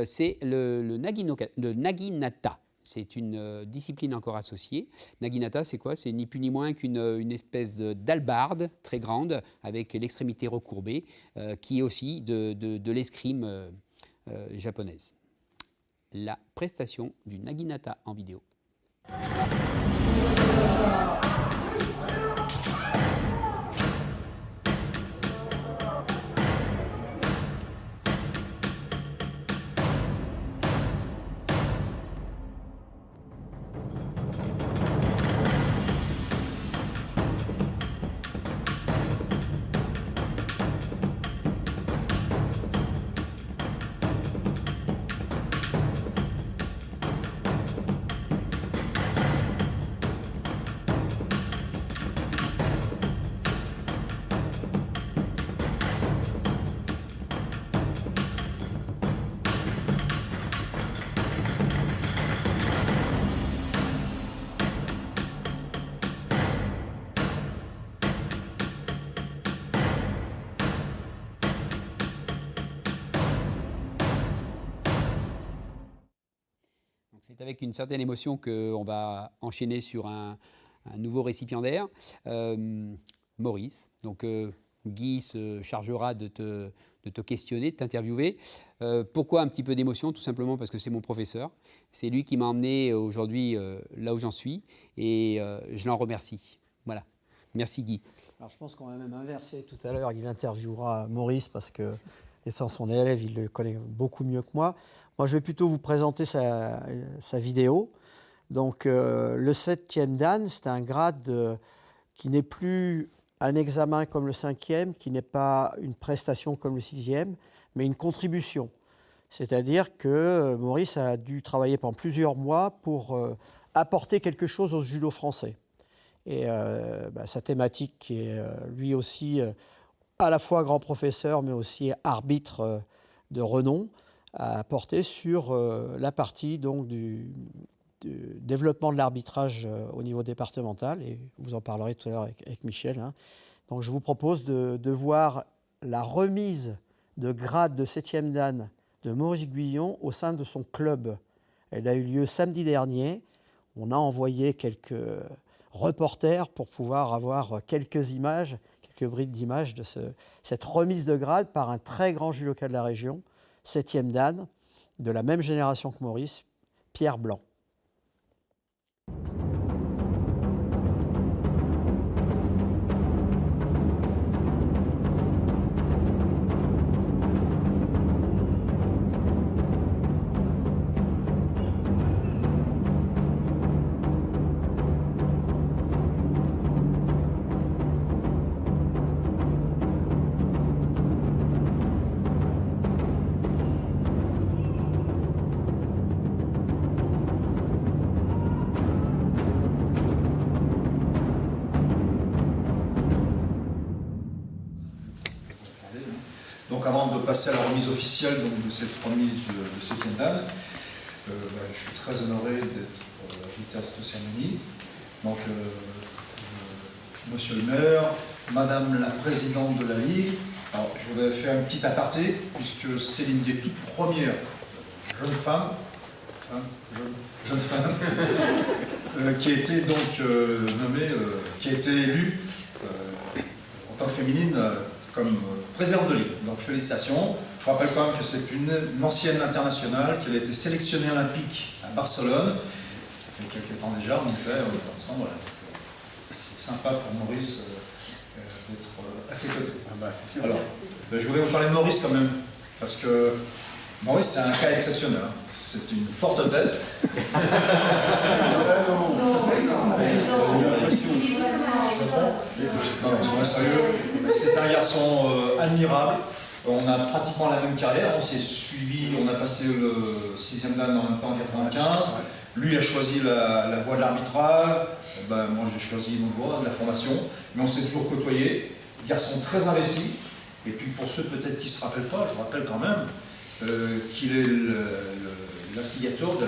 c'est le naginata. C'est une discipline encore associée. Naginata, c'est quoi? C'est ni plus ni moins qu'une espèce d'hallebarde très grande avec l'extrémité recourbée qui est aussi de l'escrime japonaise. La prestation du naginata en vidéo. C'est avec une certaine émotion qu'on va enchaîner sur un nouveau récipiendaire, Maurice. Donc Guy se chargera de te questionner, de t'interviewer. Pourquoi un petit peu d'émotion? Tout simplement parce que c'est mon professeur. C'est lui qui m'a emmené aujourd'hui là où j'en suis, et je l'en remercie. Voilà. Merci Guy. Alors je pense qu'on va même inverser tout à l'heure. Il interviewera Maurice parce que, étant son élève, il le connaît beaucoup mieux que moi. Moi, je vais plutôt vous présenter sa vidéo. Donc, le 7e Dan, c'est un grade qui n'est plus un examen comme le 5e, qui n'est pas une prestation comme le 6e, mais une contribution. C'est-à-dire que Maurice a dû travailler pendant plusieurs mois pour apporter quelque chose au judo français. Et sa thématique, qui est lui aussi à la fois grand professeur, mais aussi arbitre de renom, à porter sur la partie donc, du développement de l'arbitrage au niveau départemental, et vous en parlerez tout à l'heure avec Michel. Hein. Donc je vous propose de voir la remise de grade de 7e Dan de Maurice Guyon au sein de son club. Elle a eu lieu samedi dernier. On a envoyé quelques reporters pour pouvoir avoir quelques images, quelques brides d'images de cette remise de grade par un très grand judoka de la région, 7e Dan, de la même génération que Maurice, Pierre Blanc. Donc avant de passer à la remise officielle donc, de cette remise de 7e Dan, je suis très honoré d'être invité à cette cérémonie. Donc, Monsieur le maire, Madame la présidente de la Ligue, alors, je voudrais faire une petite aparté, puisque c'est l'une des toutes premières jeunes femmes qui a été donc nommée, qui a été élue en tant que féminine comme présidente de Ligue. Donc félicitations. Je rappelle quand même que c'est une ancienne internationale, qu'elle a été sélectionnée olympique à Barcelone. Ça fait quelques temps déjà, on était ensemble. Voilà. C'est sympa pour Maurice d'être à ses côtés. Ah bah, c'est sûr. Alors, je voudrais vous parler de Maurice quand même, parce que Maurice, c'est un cas exceptionnel. C'est une forte tête. Non, soyons sérieux. C'est un garçon admirable. On a pratiquement la même carrière. On s'est suivi, on a passé le 6e dan en même temps en 95. Lui a choisi la voie de l'arbitrage. Ben, moi, j'ai choisi une autre voie, de la formation. Mais on s'est toujours côtoyés. Garçon très investi. Et puis pour ceux peut-être qui ne se rappellent pas, je rappelle quand même qu'il est l'instigateur de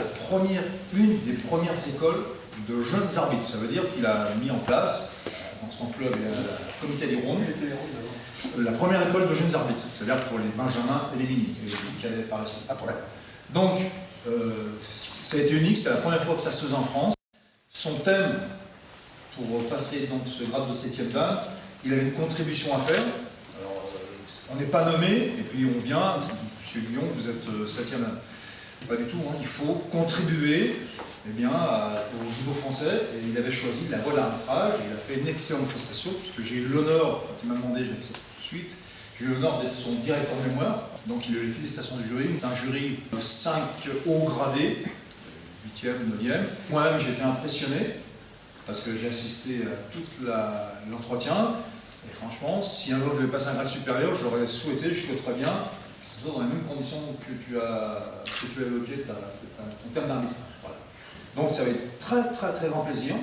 une des premières écoles de jeunes arbitres. Ça veut dire qu'il a mis en place, dans son club et le comité des rondes, la première école de jeunes arbitres, c'est-à-dire pour les benjamins et les mini, et les cadets par la suite. Après. Donc, ça a été unique, c'est la première fois que ça se faisait en France. Son thème, pour passer donc ce grade de 7e dan, il avait une contribution à faire. Alors, on n'est pas nommé, et puis on vient, Monsieur Lyon, vous êtes 7e dan. Pas du tout, hein. Il faut contribuer au judo français, et il avait choisi la voie de l'arbitrage, et il a fait une excellente prestation, puisque j'ai eu l'honneur, quand il m'a demandé, j'ai accepté tout de suite, j'ai eu l'honneur d'être son directeur de mémoire, donc il a eu les félicitations du jury. C'est un jury de 5 hauts gradés, 8e, 9e. Moi-même, j'étais impressionné, parce que j'ai assisté à tout l'entretien, et franchement, si un jour je devais passer un grade supérieur, je souhaiterais bien que ce soit dans les mêmes conditions que tu as évoqué ton terme d'arbitrage. Voilà. Donc ça va être très très très grand plaisir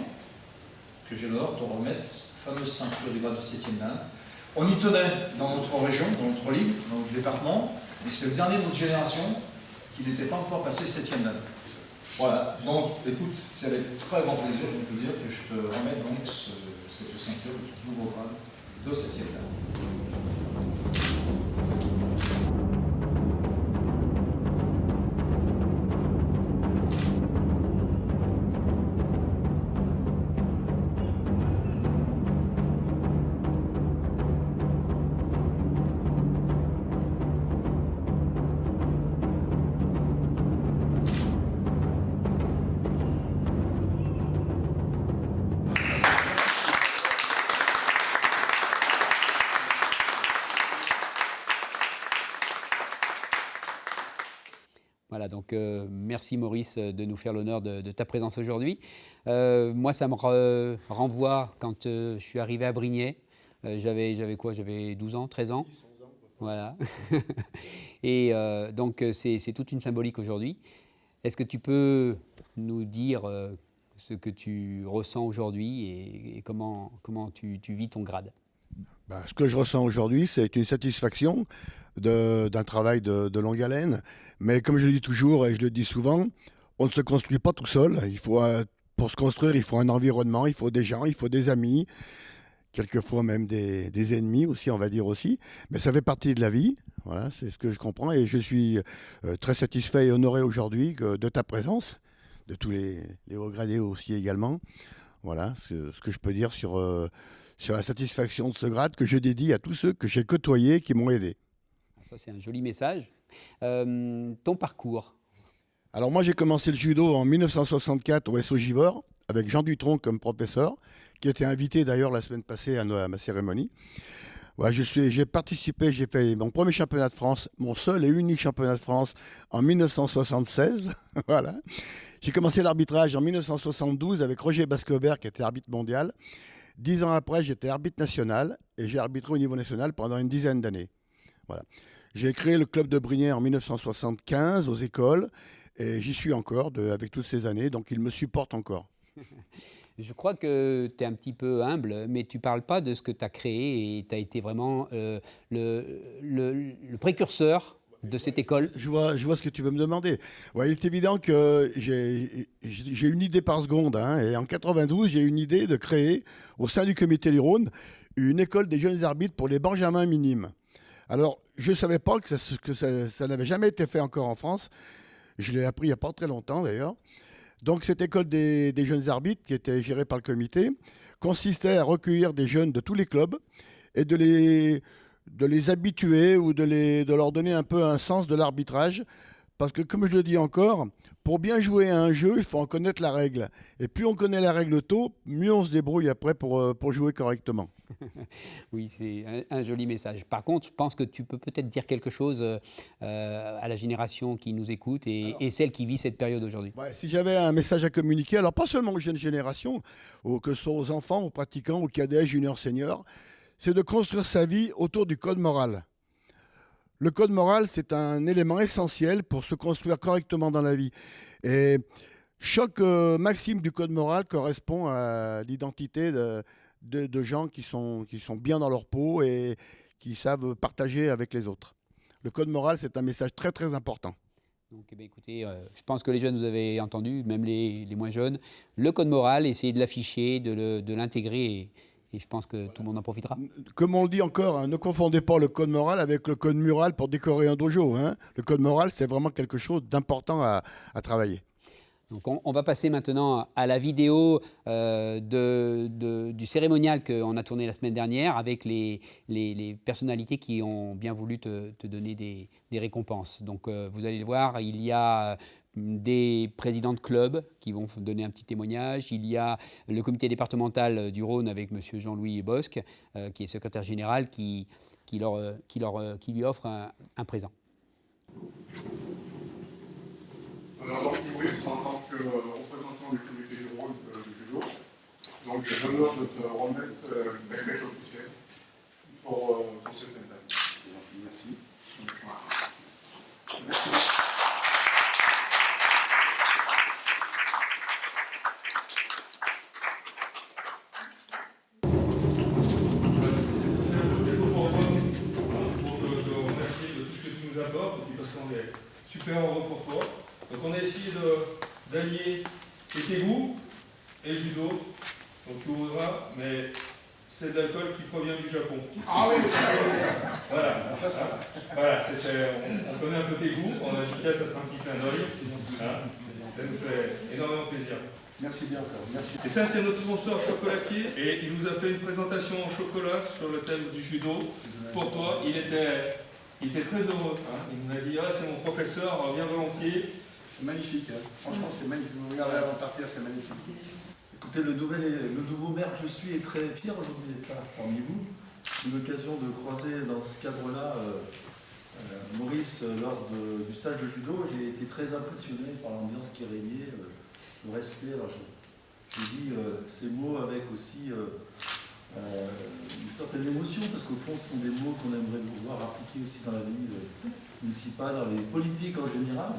que j'ai l'honneur de te remettre cette fameuse ceinture du grade de 7e dan. On y tenait dans notre région, dans notre ligue, dans notre département, mais c'est le dernier de notre génération qui n'était pas encore passé 7e dan. Voilà, donc écoute, c'est avec très grand plaisir, je peux dire, que je te remets donc cette ceinture de nouveau grade de 7e dan. Voilà, donc merci Maurice de nous faire l'honneur de ta présence aujourd'hui. Moi, ça me renvoie quand je suis arrivé à Brignais. J'avais quoi? J'avais 12 ans, 13 ans. Voilà. Et donc, c'est toute une symbolique aujourd'hui. Est-ce que tu peux nous dire ce que tu ressens aujourd'hui et comment tu vis ton grade? Ce que je ressens aujourd'hui, c'est une satisfaction d'un travail de longue haleine. Mais comme je le dis toujours et je le dis souvent, on ne se construit pas tout seul. Pour se construire, il faut un environnement, il faut des gens, il faut des amis, quelquefois même des ennemis aussi, on va dire aussi. Mais ça fait partie de la vie. Voilà, c'est ce que je comprends. Et je suis très satisfait et honoré aujourd'hui de ta présence, de tous les hauts gradés aussi également. Voilà, ce que je peux dire sur la satisfaction de ce grade que je dédie à tous ceux que j'ai côtoyés qui m'ont aidé. Ça, c'est un joli message. Ton parcours? Alors moi, j'ai commencé le judo en 1964 au SO Givors, avec Jean Dutronc comme professeur, qui était invité d'ailleurs la semaine passée à ma cérémonie. Ouais, j'ai participé, j'ai fait mon premier championnat de France, mon seul et unique championnat de France en 1976. Voilà. J'ai commencé l'arbitrage en 1972 avec Roger Bascobert, qui était arbitre mondial. 10 ans après, j'étais arbitre national et j'ai arbitré au niveau national pendant une dizaine d'années. Voilà. J'ai créé le club de Brignais en 1975 aux écoles et j'y suis encore avec toutes ces années, donc il me supporte encore. Je crois que tu es un petit peu humble, mais tu ne parles pas de ce que tu as créé et tu as été vraiment le précurseur de cette école. Je vois ce que tu veux me demander. Ouais, il est évident que j'ai une idée par seconde. Hein, et en 92, j'ai eu une idée de créer, au sein du comité du Rhône, une école des jeunes arbitres pour les benjamins minimes. Alors, je ne savais pas que ça n'avait jamais été fait encore en France. Je l'ai appris il n'y a pas très longtemps d'ailleurs. Donc, cette école des jeunes arbitres, qui était gérée par le comité, consistait à recueillir des jeunes de tous les clubs et de les habituer ou de leur donner un peu un sens de l'arbitrage Parce que, comme je le dis encore, pour bien jouer à un jeu, il faut en connaître la règle. Et plus on connaît la règle tôt, mieux on se débrouille après pour jouer correctement. Oui, c'est un joli message. Par contre, je pense que tu peux peut-être dire quelque chose à la génération qui nous écoute et celle qui vit cette période aujourd'hui. Ouais, si j'avais un message à communiquer, alors pas seulement aux jeunes générations, que ce soit aux enfants, aux pratiquants, aux cadets, juniors, seniors, c'est de construire sa vie autour du code moral. Le code moral, c'est un élément essentiel pour se construire correctement dans la vie. Et chaque maxime du code moral correspond à l'identité de gens qui sont bien dans leur peau et qui savent partager avec les autres. Le code moral, c'est un message très très important. Donc, écoutez, je pense que les jeunes, vous avez entendu, même les moins jeunes, le code moral, essayez de l'afficher, de l'intégrer et je pense que tout le monde en profitera. Comme on le dit encore, hein, ne confondez pas le code moral avec le code mural pour décorer un dojo. Hein. Le code moral, c'est vraiment quelque chose d'important à travailler. Donc on va passer maintenant à la vidéo du cérémonial qu'on a tourné la semaine dernière avec les personnalités qui ont bien voulu te donner des récompenses. Donc vous allez le voir, il y a des présidents de clubs qui vont donner un petit témoignage. Il y a le comité départemental du Rhône avec M. Jean-Louis Bosque, qui est secrétaire général, qui lui offre un présent. Alors, donc, Maurice, en tant que représentant du comité du Rhône du judo, donc j'ai l'honneur de te remettre une baguette officielle pour cette médaille. Merci. Merci. Super heureux pour toi. Donc on a essayé d'allier tes goûts et le judo. Donc tu voudras, mais c'est de l'alcool qui provient du Japon. Ah oui, ça. Voilà. Voilà, on connaît un peu tes goûts, on a dit à ça fait un petit clin d'œil. Ça nous fait énormément plaisir. Merci bien encore. Merci. Et ça, c'est notre sponsor chocolatier. Et il nous a fait une présentation en chocolat sur le thème du judo. Pour toi, il était très heureux. Hein. Il m'a dit, c'est mon professeur, viens volontiers. C'est magnifique. Hein. Franchement, c'est magnifique. Vous regardez avant de partir, c'est magnifique. Écoutez, le nouveau maire que je suis est très fier aujourd'hui d'être là parmi vous. J'ai eu l'occasion de croiser dans ce cadre-là Maurice lors du stage de judo. J'ai été très impressionné par l'ambiance qui régnait, le respect. Alors j'ai dit ces mots avec aussi une certaine émotion, parce qu'au fond, ce sont des mots qu'on aimerait voir appliquer aussi dans la vie municipale, dans les politiques en général.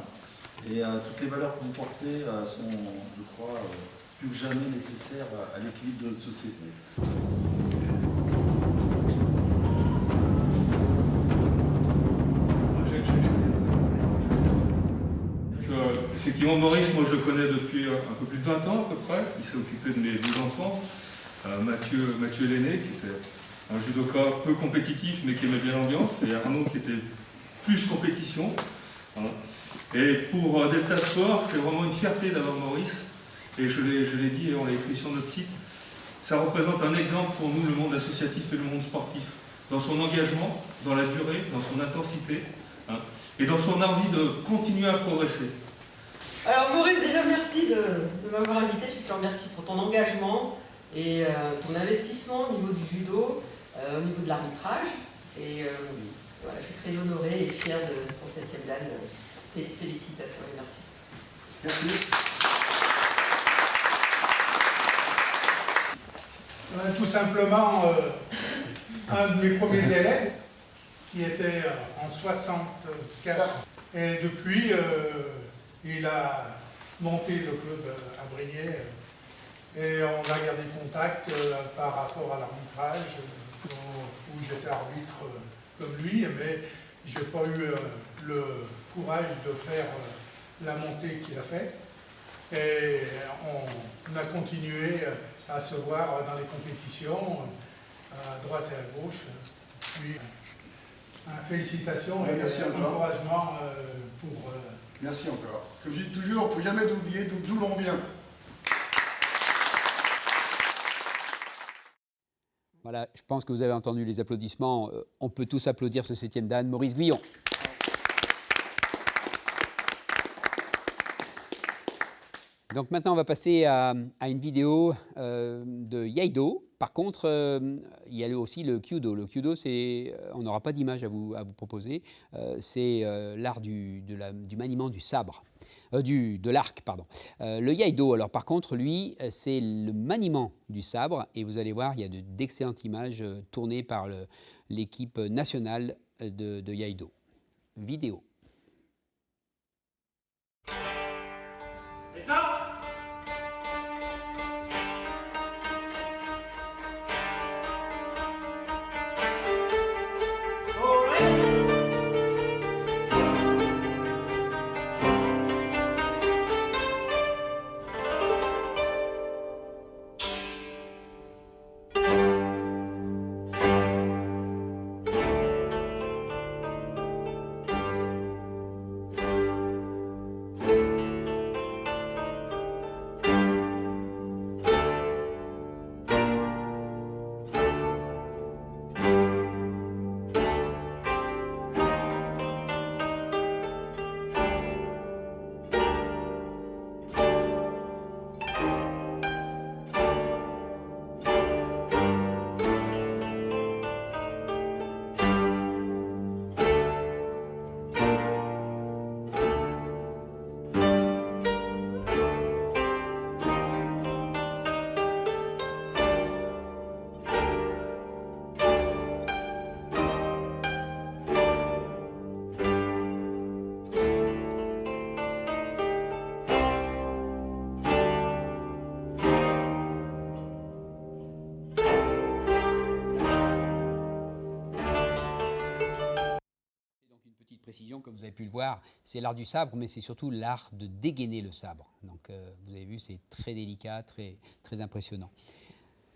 Et toutes les valeurs que vous portez sont, je crois, plus que jamais nécessaires à l'équilibre de notre société. Effectivement, Maurice, moi je le connais depuis un peu plus de 20 ans à peu près. Il s'est occupé de mes deux enfants. Mathieu l'aîné, qui était un judoka peu compétitif mais qui aimait bien l'ambiance, et Arnaud qui était plus compétition. Voilà. Et pour Delta Sport, c'est vraiment une fierté d'avoir Maurice, et je l'ai dit et on l'a écrit sur notre site, ça représente un exemple pour nous, le monde associatif et le monde sportif, dans son engagement, dans la durée, dans son intensité, et dans son envie de continuer à progresser. Alors Maurice, déjà merci de m'avoir invité, je te remercie pour ton engagement et ton investissement au niveau du judo, au niveau de l'arbitrage. Et voilà, je suis très honorée et fière de ton 7e dan. Félicitations et merci. Merci. Tout simplement, un de mes premiers élèves, qui était en 64, et depuis, il a monté le club à Briey, et on a gardé contact par rapport à l'arbitrage, où j'étais arbitre comme lui, mais je n'ai pas eu le courage de faire la montée qu'il a faite. Et on a continué à se voir dans les compétitions, à droite et à gauche. Puis, félicitations et encouragement pour... Merci encore. Comme je dis toujours, il ne faut jamais oublier d'où l'on vient. Voilà, je pense que vous avez entendu les applaudissements. On peut tous applaudir ce 7e dan, Maurice Guyon. Donc maintenant, on va passer à une vidéo de Iaido. Par contre, il y a aussi le Kyudo. Le Kyudo, on n'aura pas d'image à vous proposer. C'est l'art du maniement du sabre, de l'arc, pardon. Le Iaido, alors par contre, lui, c'est le maniement du sabre. Et vous allez voir, il y a d'excellentes images tournées par l'équipe nationale de Iaido. Vidéo. C'est ça. Précision, comme vous avez pu le voir, c'est l'art du sabre, mais c'est surtout l'art de dégainer le sabre. Donc, vous avez vu, c'est très délicat, très, très impressionnant.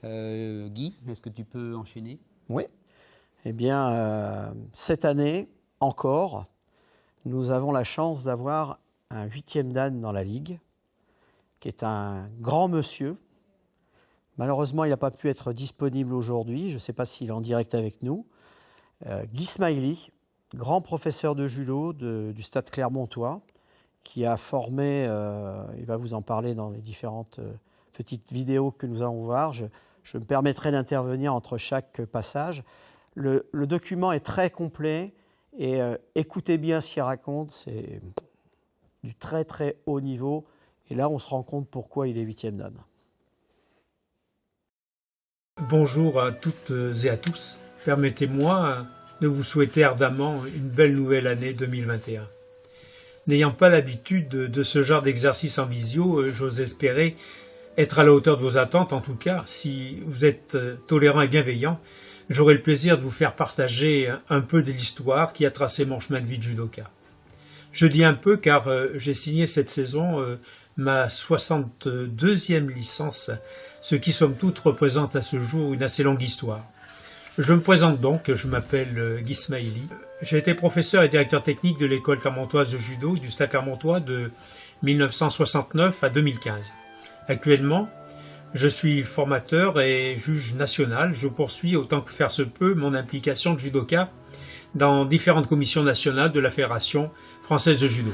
Guy, est-ce que tu peux enchaîner? Oui. Eh bien, cette année, encore, nous avons la chance d'avoir un 8e dan dans la Ligue, qui est un grand monsieur. Malheureusement, il n'a pas pu être disponible aujourd'hui. Je ne sais pas s'il est en direct avec nous. Guy Smiley, grand professeur de judo du Stade Clermontois, qui a formé, il va vous en parler dans les différentes petites vidéos que nous allons voir. Je me permettrai d'intervenir entre chaque passage. Le document est très complet et écoutez bien ce qu'il raconte, c'est du très très haut niveau. Et là, on se rend compte pourquoi il est 8e dan. Bonjour à toutes et à tous. Permettez-moi de vous souhaiter ardemment une belle nouvelle année 2021. N'ayant pas l'habitude de ce genre d'exercice en visio, j'ose espérer être à la hauteur de vos attentes. En tout cas, si vous êtes tolérant et bienveillant, j'aurai le plaisir de vous faire partager un peu de l'histoire qui a tracé mon chemin de vie de judoka. Je dis un peu car j'ai signé cette saison ma 62e licence, ce qui somme toute représente à ce jour une assez longue histoire. Je me présente donc, je m'appelle Guy Smiley. J'ai été professeur et directeur technique de l'école clermontoise de judo du Stade Clermontois de 1969 à 2015. Actuellement, je suis formateur et juge national. Je poursuis autant que faire se peut mon implication de judoka dans différentes commissions nationales de la Fédération française de judo.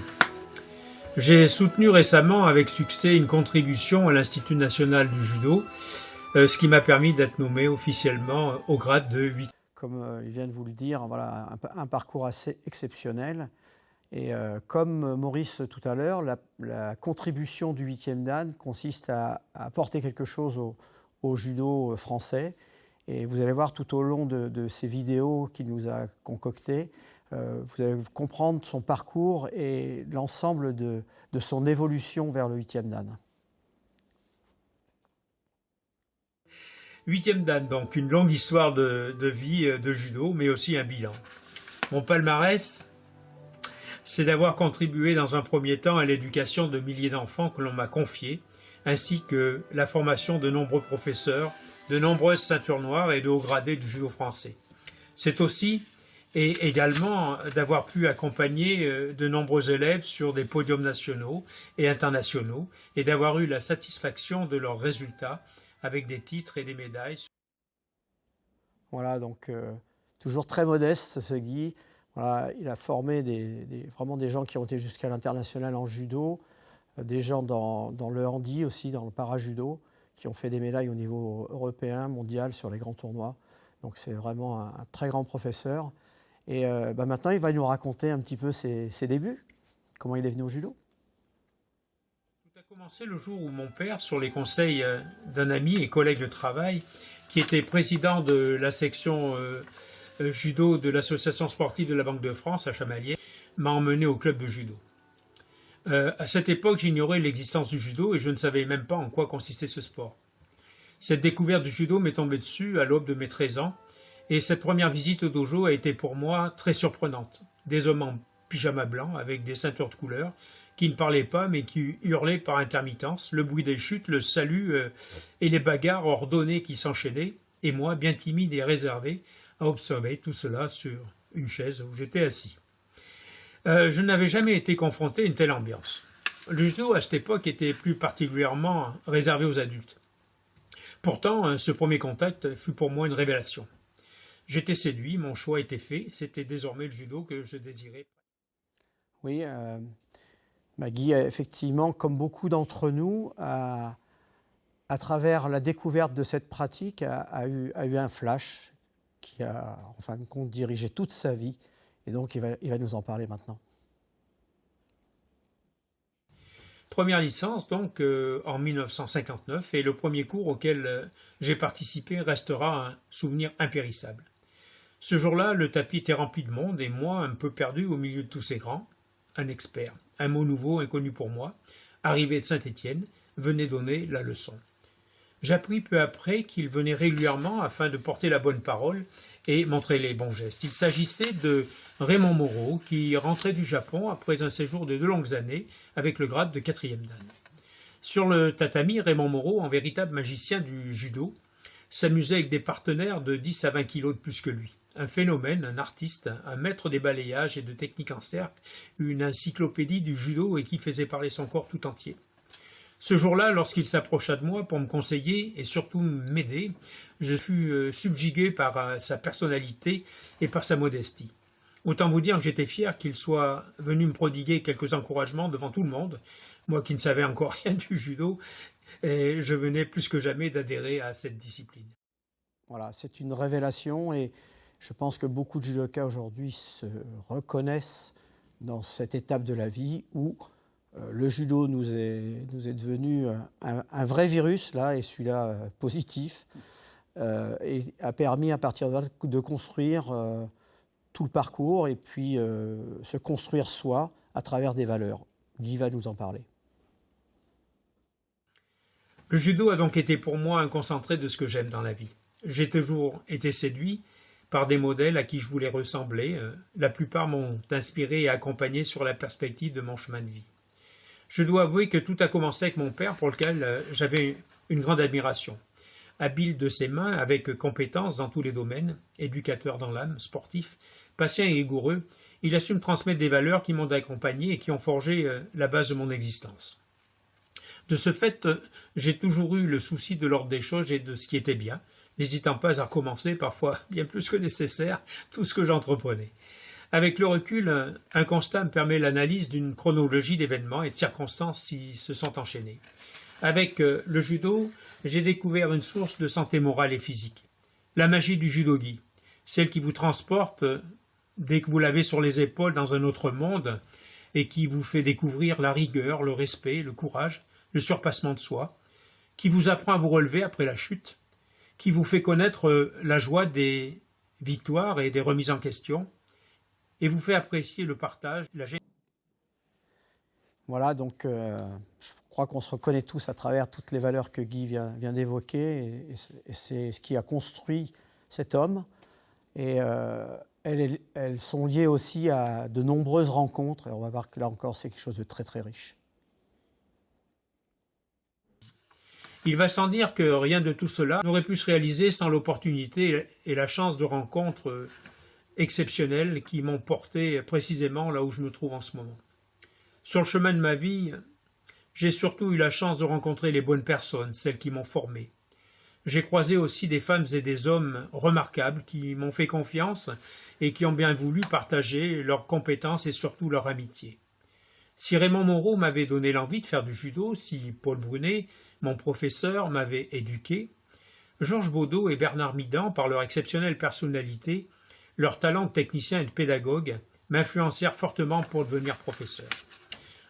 J'ai soutenu récemment avec succès une contribution à l'Institut national du judo, ce qui m'a permis d'être nommé officiellement au grade de 8. Comme il vient de vous le dire, voilà, un parcours assez exceptionnel. Et comme Maurice tout à l'heure, la contribution du 8e dan consiste à apporter quelque chose au judo français. Et vous allez voir tout au long de ces vidéos qu'il nous a concoctées, vous allez comprendre son parcours et l'ensemble de son évolution vers le 8e dan. 8e dan, donc une longue histoire de vie de judo, mais aussi un bilan. Mon palmarès, c'est d'avoir contribué dans un premier temps à l'éducation de milliers d'enfants que l'on m'a confiés, ainsi que la formation de nombreux professeurs, de nombreuses ceintures noires et de hauts gradés du judo français. C'est aussi et également d'avoir pu accompagner de nombreux élèves sur des podiums nationaux et internationaux et d'avoir eu la satisfaction de leurs résultats avec des titres et des médailles. Voilà, donc toujours très modeste ce Guy. Voilà, il a formé vraiment des gens qui ont été jusqu'à l'international en judo. des gens dans le handi aussi, dans le para-judo, qui ont fait des médailles au niveau européen, mondial, sur les grands tournois. Donc c'est vraiment un très grand professeur. Et maintenant, il va nous raconter un petit peu ses débuts, comment il est venu au judo. Tout a commencé le jour où mon père, sur les conseils d'un ami et collègue de travail, qui était président de la section judo de l'association sportive de la Banque de France à Chamalières, m'a emmené au club de judo. À cette époque, j'ignorais l'existence du judo et je ne savais même pas en quoi consistait ce sport. Cette découverte du judo m'est tombée dessus à l'aube de mes 13 ans et cette première visite au dojo a été pour moi très surprenante. Des hommes en pyjama blanc avec des ceintures de couleur qui ne parlaient pas mais qui hurlaient par intermittence, le bruit des chutes, le salut et les bagarres ordonnées qui s'enchaînaient et moi, bien timide et réservé, à observer tout cela sur une chaise où j'étais assis. Je n'avais jamais été confronté à une telle ambiance. Le judo, à cette époque, était plus particulièrement réservé aux adultes. Pourtant, ce premier contact fut pour moi une révélation. J'étais séduit, mon choix était fait, c'était désormais le judo que je désirais. Oui, Guy, effectivement, comme beaucoup d'entre nous, à travers la découverte de cette pratique, a eu un flash qui a, en fin de compte, dirigé toute sa vie. Et donc, il va nous en parler maintenant. Première licence, donc, en 1959, et le premier cours auquel j'ai participé restera un souvenir impérissable. Ce jour-là, le tapis était rempli de monde, et moi, un peu perdu au milieu de tous ces grands, un expert, un mot nouveau, inconnu pour moi, arrivé de Saint-Étienne, venait donner la leçon. J'appris peu après qu'il venait régulièrement afin de porter la bonne parole et montrer les bons gestes. Il s'agissait de Raymond Moreau, qui rentrait du Japon après un séjour de 2 longues années avec le grade de 4e dan. Sur le tatami, Raymond Moreau, en véritable magicien du judo, s'amusait avec des partenaires de 10 à 20 kilos de plus que lui. Un phénomène, un artiste, un maître des balayages et de techniques en cercle, une encyclopédie du judo et qui faisait parler son corps tout entier. Ce jour-là, lorsqu'il s'approcha de moi pour me conseiller et surtout m'aider, je fus subjugué par sa personnalité et par sa modestie. Autant vous dire que j'étais fier qu'il soit venu me prodiguer quelques encouragements devant tout le monde, moi qui ne savais encore rien du judo, et je venais plus que jamais d'adhérer à cette discipline. Voilà, c'est une révélation et je pense que beaucoup de judokas aujourd'hui se reconnaissent dans cette étape de la vie où le judo nous est devenu un vrai virus, là, et celui-là positif, et a permis à partir de là de construire tout le parcours et puis se construire soi à travers des valeurs. Guy va nous en parler. Le judo a donc été pour moi un concentré de ce que j'aime dans la vie. J'ai toujours été séduit par des modèles à qui je voulais ressembler. La plupart m'ont inspiré et accompagné sur la perspective de mon chemin de vie. Je dois avouer que tout a commencé avec mon père, pour lequel j'avais une grande admiration. Habile de ses mains, avec compétence dans tous les domaines, éducateur dans l'âme, sportif, patient et rigoureux, il a su me transmettre des valeurs qui m'ont accompagné et qui ont forgé la base de mon existence. De ce fait, j'ai toujours eu le souci de l'ordre des choses et de ce qui était bien, n'hésitant pas à recommencer, parfois bien plus que nécessaire, tout ce que j'entreprenais. Avec le recul, un constat me permet l'analyse d'une chronologie d'événements et de circonstances qui se sont enchaînés. Avec le judo, j'ai découvert une source de santé morale et physique. La magie du judogi, celle qui vous transporte dès que vous l'avez sur les épaules dans un autre monde et qui vous fait découvrir la rigueur, le respect, le courage, le surpassement de soi, qui vous apprend à vous relever après la chute, qui vous fait connaître la joie des victoires et des remises en question, et vous fait apprécier le partage, la générosité. Voilà, donc je crois qu'on se reconnaît tous à travers toutes les valeurs que Guy vient d'évoquer, et c'est ce qui a construit cet homme. Et elles sont liées aussi à de nombreuses rencontres, et on va voir que là encore, c'est quelque chose de très très riche. Il va sans dire que rien de tout cela n'aurait pu se réaliser sans l'opportunité et la chance de rencontres exceptionnelles qui m'ont porté précisément là où je me trouve en ce moment. Sur le chemin de ma vie, j'ai surtout eu la chance de rencontrer les bonnes personnes, celles qui m'ont formé. J'ai croisé aussi des femmes et des hommes remarquables qui m'ont fait confiance et qui ont bien voulu partager leurs compétences et surtout leur amitié. Si Raymond Moreau m'avait donné l'envie de faire du judo, si Paul Brunet, mon professeur, m'avait éduqué, Georges Baudot et Bernard Midan, par leur exceptionnelle personnalité, leur talent de technicien et de pédagogue, m'influencèrent fortement pour devenir professeur.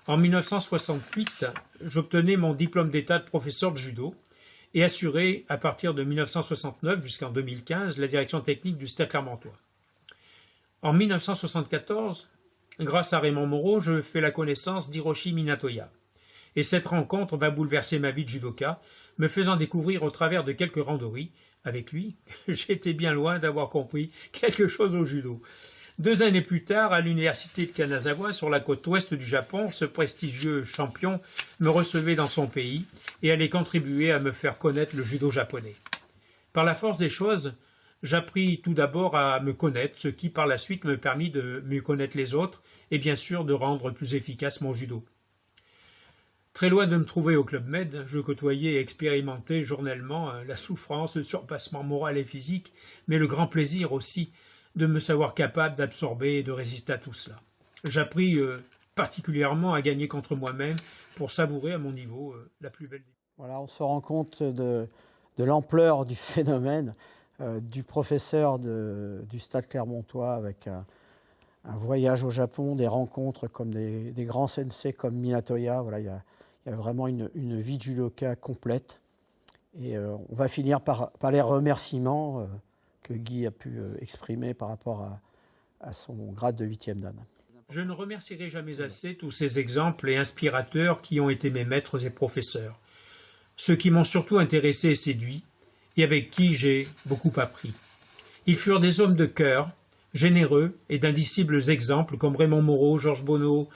En 1968, j'obtenais mon diplôme d'état de professeur de judo et assurais, à partir de 1969 jusqu'en 2015, la direction technique du Stade Clermontois. En 1974, grâce à Raymond Moreau, je fais la connaissance d'Hiroshi Minatoya. Et cette rencontre va bouleverser ma vie de judoka, me faisant découvrir au travers de quelques randonnées avec lui que j'étais bien loin d'avoir compris quelque chose au judo. 2 années plus tard, à l'université de Kanazawa, sur la côte ouest du Japon, ce prestigieux champion me recevait dans son pays et allait contribuer à me faire connaître le judo japonais. Par la force des choses, j'appris tout d'abord à me connaître, ce qui par la suite me permit de mieux connaître les autres et bien sûr de rendre plus efficace mon judo. Très loin de me trouver au Club Med, je côtoyais et expérimentais journellement la souffrance, le surpassement moral et physique, mais le grand plaisir aussi de me savoir capable d'absorber et de résister à tout cela. J'appris particulièrement à gagner contre moi-même pour savourer à mon niveau la plus belle. Voilà, on se rend compte de l'ampleur du phénomène du professeur du Stade Clermontois avec un voyage au Japon, des rencontres comme des grands sensei comme Minatoya. Voilà, il y a vraiment une vie de judoka complète. Et on va finir par les remerciements que Guy a pu exprimer par rapport à son grade de 8e dan. Je ne remercierai jamais assez tous ces exemples et inspirateurs qui ont été mes maîtres et professeurs. Ceux qui m'ont surtout intéressé et séduit, et avec qui j'ai beaucoup appris. Ils furent des hommes de cœur, généreux et d'indicibles exemples comme Raymond Moreau, Georges Bonneau,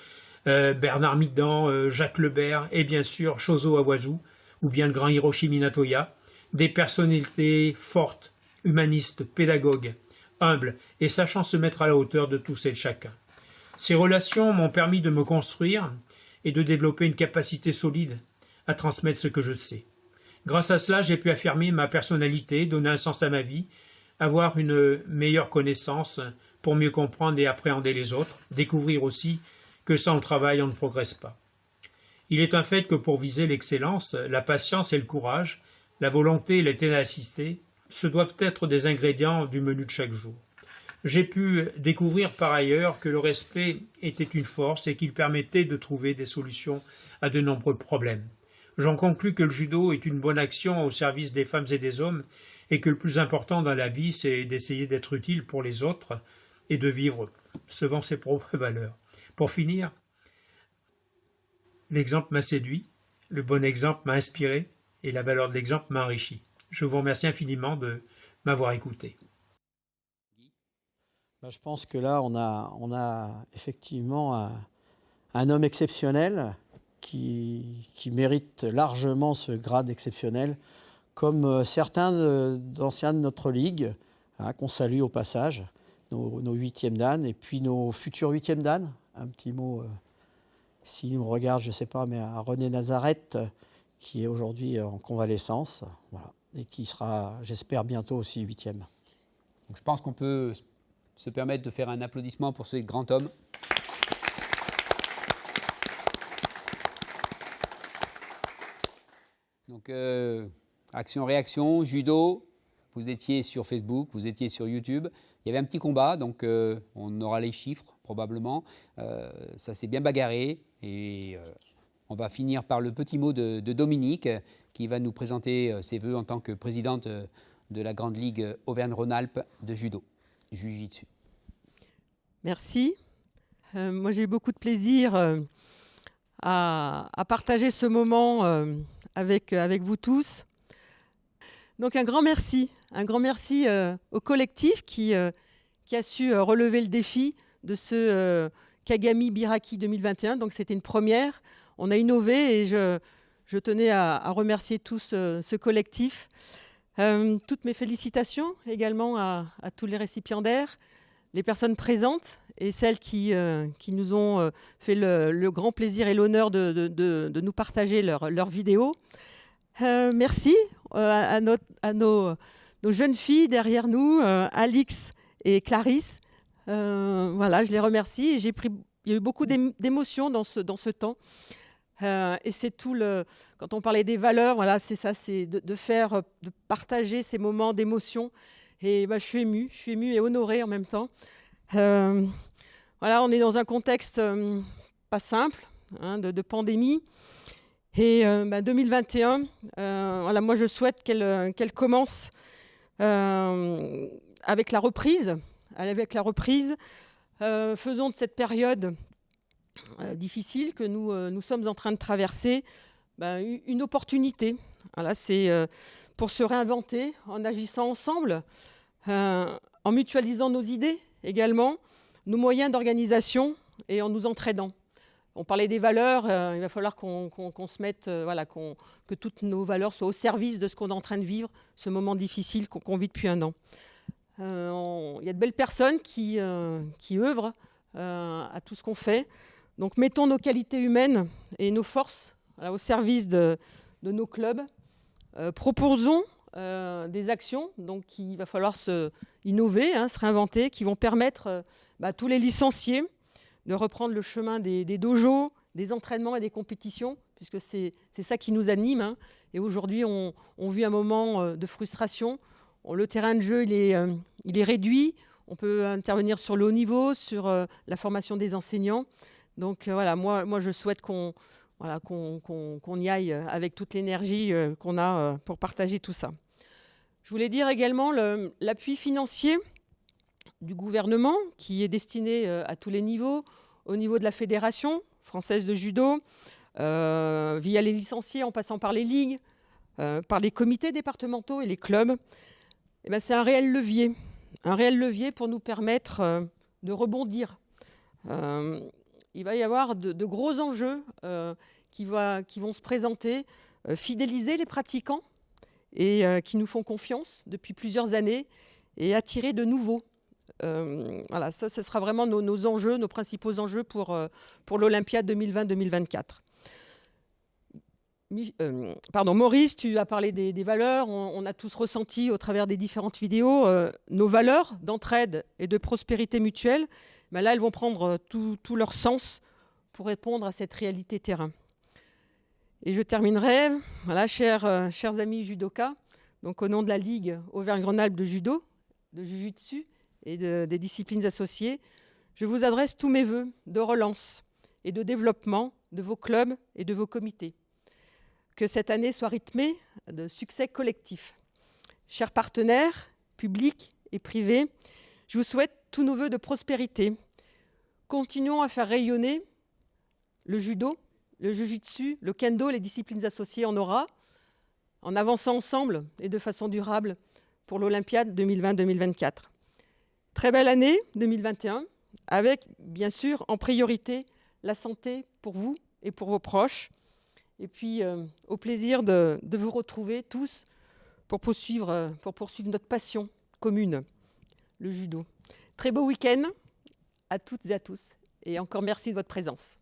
Bernard Midan, Jacques Lebert et bien sûr Shozo Awazu, ou bien le grand Hiroshi Minatoya, des personnalités fortes, humanistes, pédagogues, humbles et sachant se mettre à la hauteur de tous et de chacun. Ces relations m'ont permis de me construire et de développer une capacité solide à transmettre ce que je sais. Grâce à cela, j'ai pu affirmer ma personnalité, donner un sens à ma vie, avoir une meilleure connaissance pour mieux comprendre et appréhender les autres, découvrir aussi que sans le travail, on ne progresse pas. Il est un fait que pour viser l'excellence, la patience et le courage, la volonté et la ténacité, ce doivent être des ingrédients du menu de chaque jour. J'ai pu découvrir par ailleurs que le respect était une force et qu'il permettait de trouver des solutions à de nombreux problèmes. J'en conclus que le judo est une bonne action au service des femmes et des hommes et que le plus important dans la vie, c'est d'essayer d'être utile pour les autres et de vivre selon ses propres valeurs. Pour finir, l'exemple m'a séduit, le bon exemple m'a inspiré et la valeur de l'exemple m'a enrichi. Je vous remercie infiniment de m'avoir écouté. Je pense que là, on a effectivement un homme exceptionnel qui mérite largement ce grade exceptionnel, comme certains d'anciens de notre ligue, qu'on salue au passage, nos 8e dan et puis nos futurs 8e dan. Un petit mot, s'il nous regarde, je ne sais pas, mais à René Nazareth, qui est aujourd'hui en convalescence, voilà, et qui sera, j'espère, bientôt aussi 8e. Donc je pense qu'on peut se permettre de faire un applaudissement pour ce grand homme. Donc, action-réaction, judo, vous étiez sur Facebook, vous étiez sur YouTube. Il y avait un petit combat, donc on aura les chiffres probablement. Ça s'est bien bagarré et on va finir par le petit mot de Dominique qui va nous présenter ses vœux en tant que présidente de la Grande Ligue Auvergne-Rhône-Alpes de judo, Jiu-Jitsu. Merci. Moi, j'ai eu beaucoup de plaisir à partager ce moment avec vous tous. Donc un grand merci au collectif qui a su relever le défi de ce Kagami Biraki 2021. Donc c'était une première. On a innové et je tenais à remercier tous ce collectif. Toutes mes félicitations également à tous les récipiendaires, les personnes présentes et celles qui nous ont fait le grand plaisir et l'honneur de nous partager leurs vidéos. Merci à nos jeunes filles derrière nous, Alix et Clarisse. Voilà, je les remercie et il y a eu beaucoup d'émotions dans ce temps. Et c'est tout quand on parlait des valeurs, voilà, c'est ça, c'est de partager ces moments d'émotion. Et je suis émue et honorée en même temps. Voilà, on est dans un contexte pas simple, hein, de pandémie. Et 2021, voilà, moi je souhaite qu'elle commence avec la reprise. Faisons de cette période difficile que nous sommes en train de traverser une opportunité. Voilà, c'est pour se réinventer en agissant ensemble, en mutualisant nos idées également, nos moyens d'organisation et en nous entraidant. On parlait des valeurs, il va falloir qu'on se mette, que toutes nos valeurs soient au service de ce qu'on est en train de vivre, ce moment difficile qu'on vit depuis un an. Il y a de belles personnes qui œuvrent à tout ce qu'on fait. Donc mettons nos qualités humaines et nos forces au service de nos clubs. Proposons des actions, donc il va falloir innover, se réinventer, qui vont permettre à tous les licenciés de reprendre le chemin des dojos, des entraînements et des compétitions, puisque c'est ça qui nous anime. Hein. Et aujourd'hui, on vit un moment de frustration. Le terrain de jeu, il est réduit. On peut intervenir sur le haut niveau, sur la formation des enseignants. Donc voilà, moi je souhaite qu'on y aille avec toute l'énergie qu'on a pour partager tout ça. Je voulais dire également l'appui financier du gouvernement qui est destiné à tous les niveaux, au niveau de la Fédération française de judo, via les licenciés, en passant par les ligues, par les comités départementaux et les clubs. Et c'est un réel levier pour nous permettre de rebondir. Il va y avoir de gros enjeux qui vont se présenter, fidéliser les pratiquants et qui nous font confiance depuis plusieurs années et attirer de nouveaux. Voilà, ça, ce sera vraiment nos enjeux, nos principaux enjeux pour l'Olympiade 2020-2024. Maurice, tu as parlé des valeurs. On a tous ressenti au travers des différentes vidéos nos valeurs d'entraide et de prospérité mutuelle. Mais là, elles vont prendre tout leur sens pour répondre à cette réalité terrain. Et je terminerai, voilà, chers amis judokas, donc au nom de la Ligue Auvergne-Rhône-Alpes de judo, de jiu-jitsu et des disciplines associées, je vous adresse tous mes vœux de relance et de développement de vos clubs et de vos comités. Que cette année soit rythmée de succès collectifs. Chers partenaires, publics et privés, je vous souhaite tous nos vœux de prospérité. Continuons à faire rayonner le judo, le jiu-jitsu, le kendo, les disciplines associées en aura, en avançant ensemble et de façon durable pour l'Olympiade 2020-2024. Très belle année 2021, avec bien sûr en priorité la santé pour vous et pour vos proches. Et puis au plaisir de vous retrouver tous pour poursuivre notre passion commune, le judo. Très beau week-end à toutes et à tous. Et encore merci de votre présence.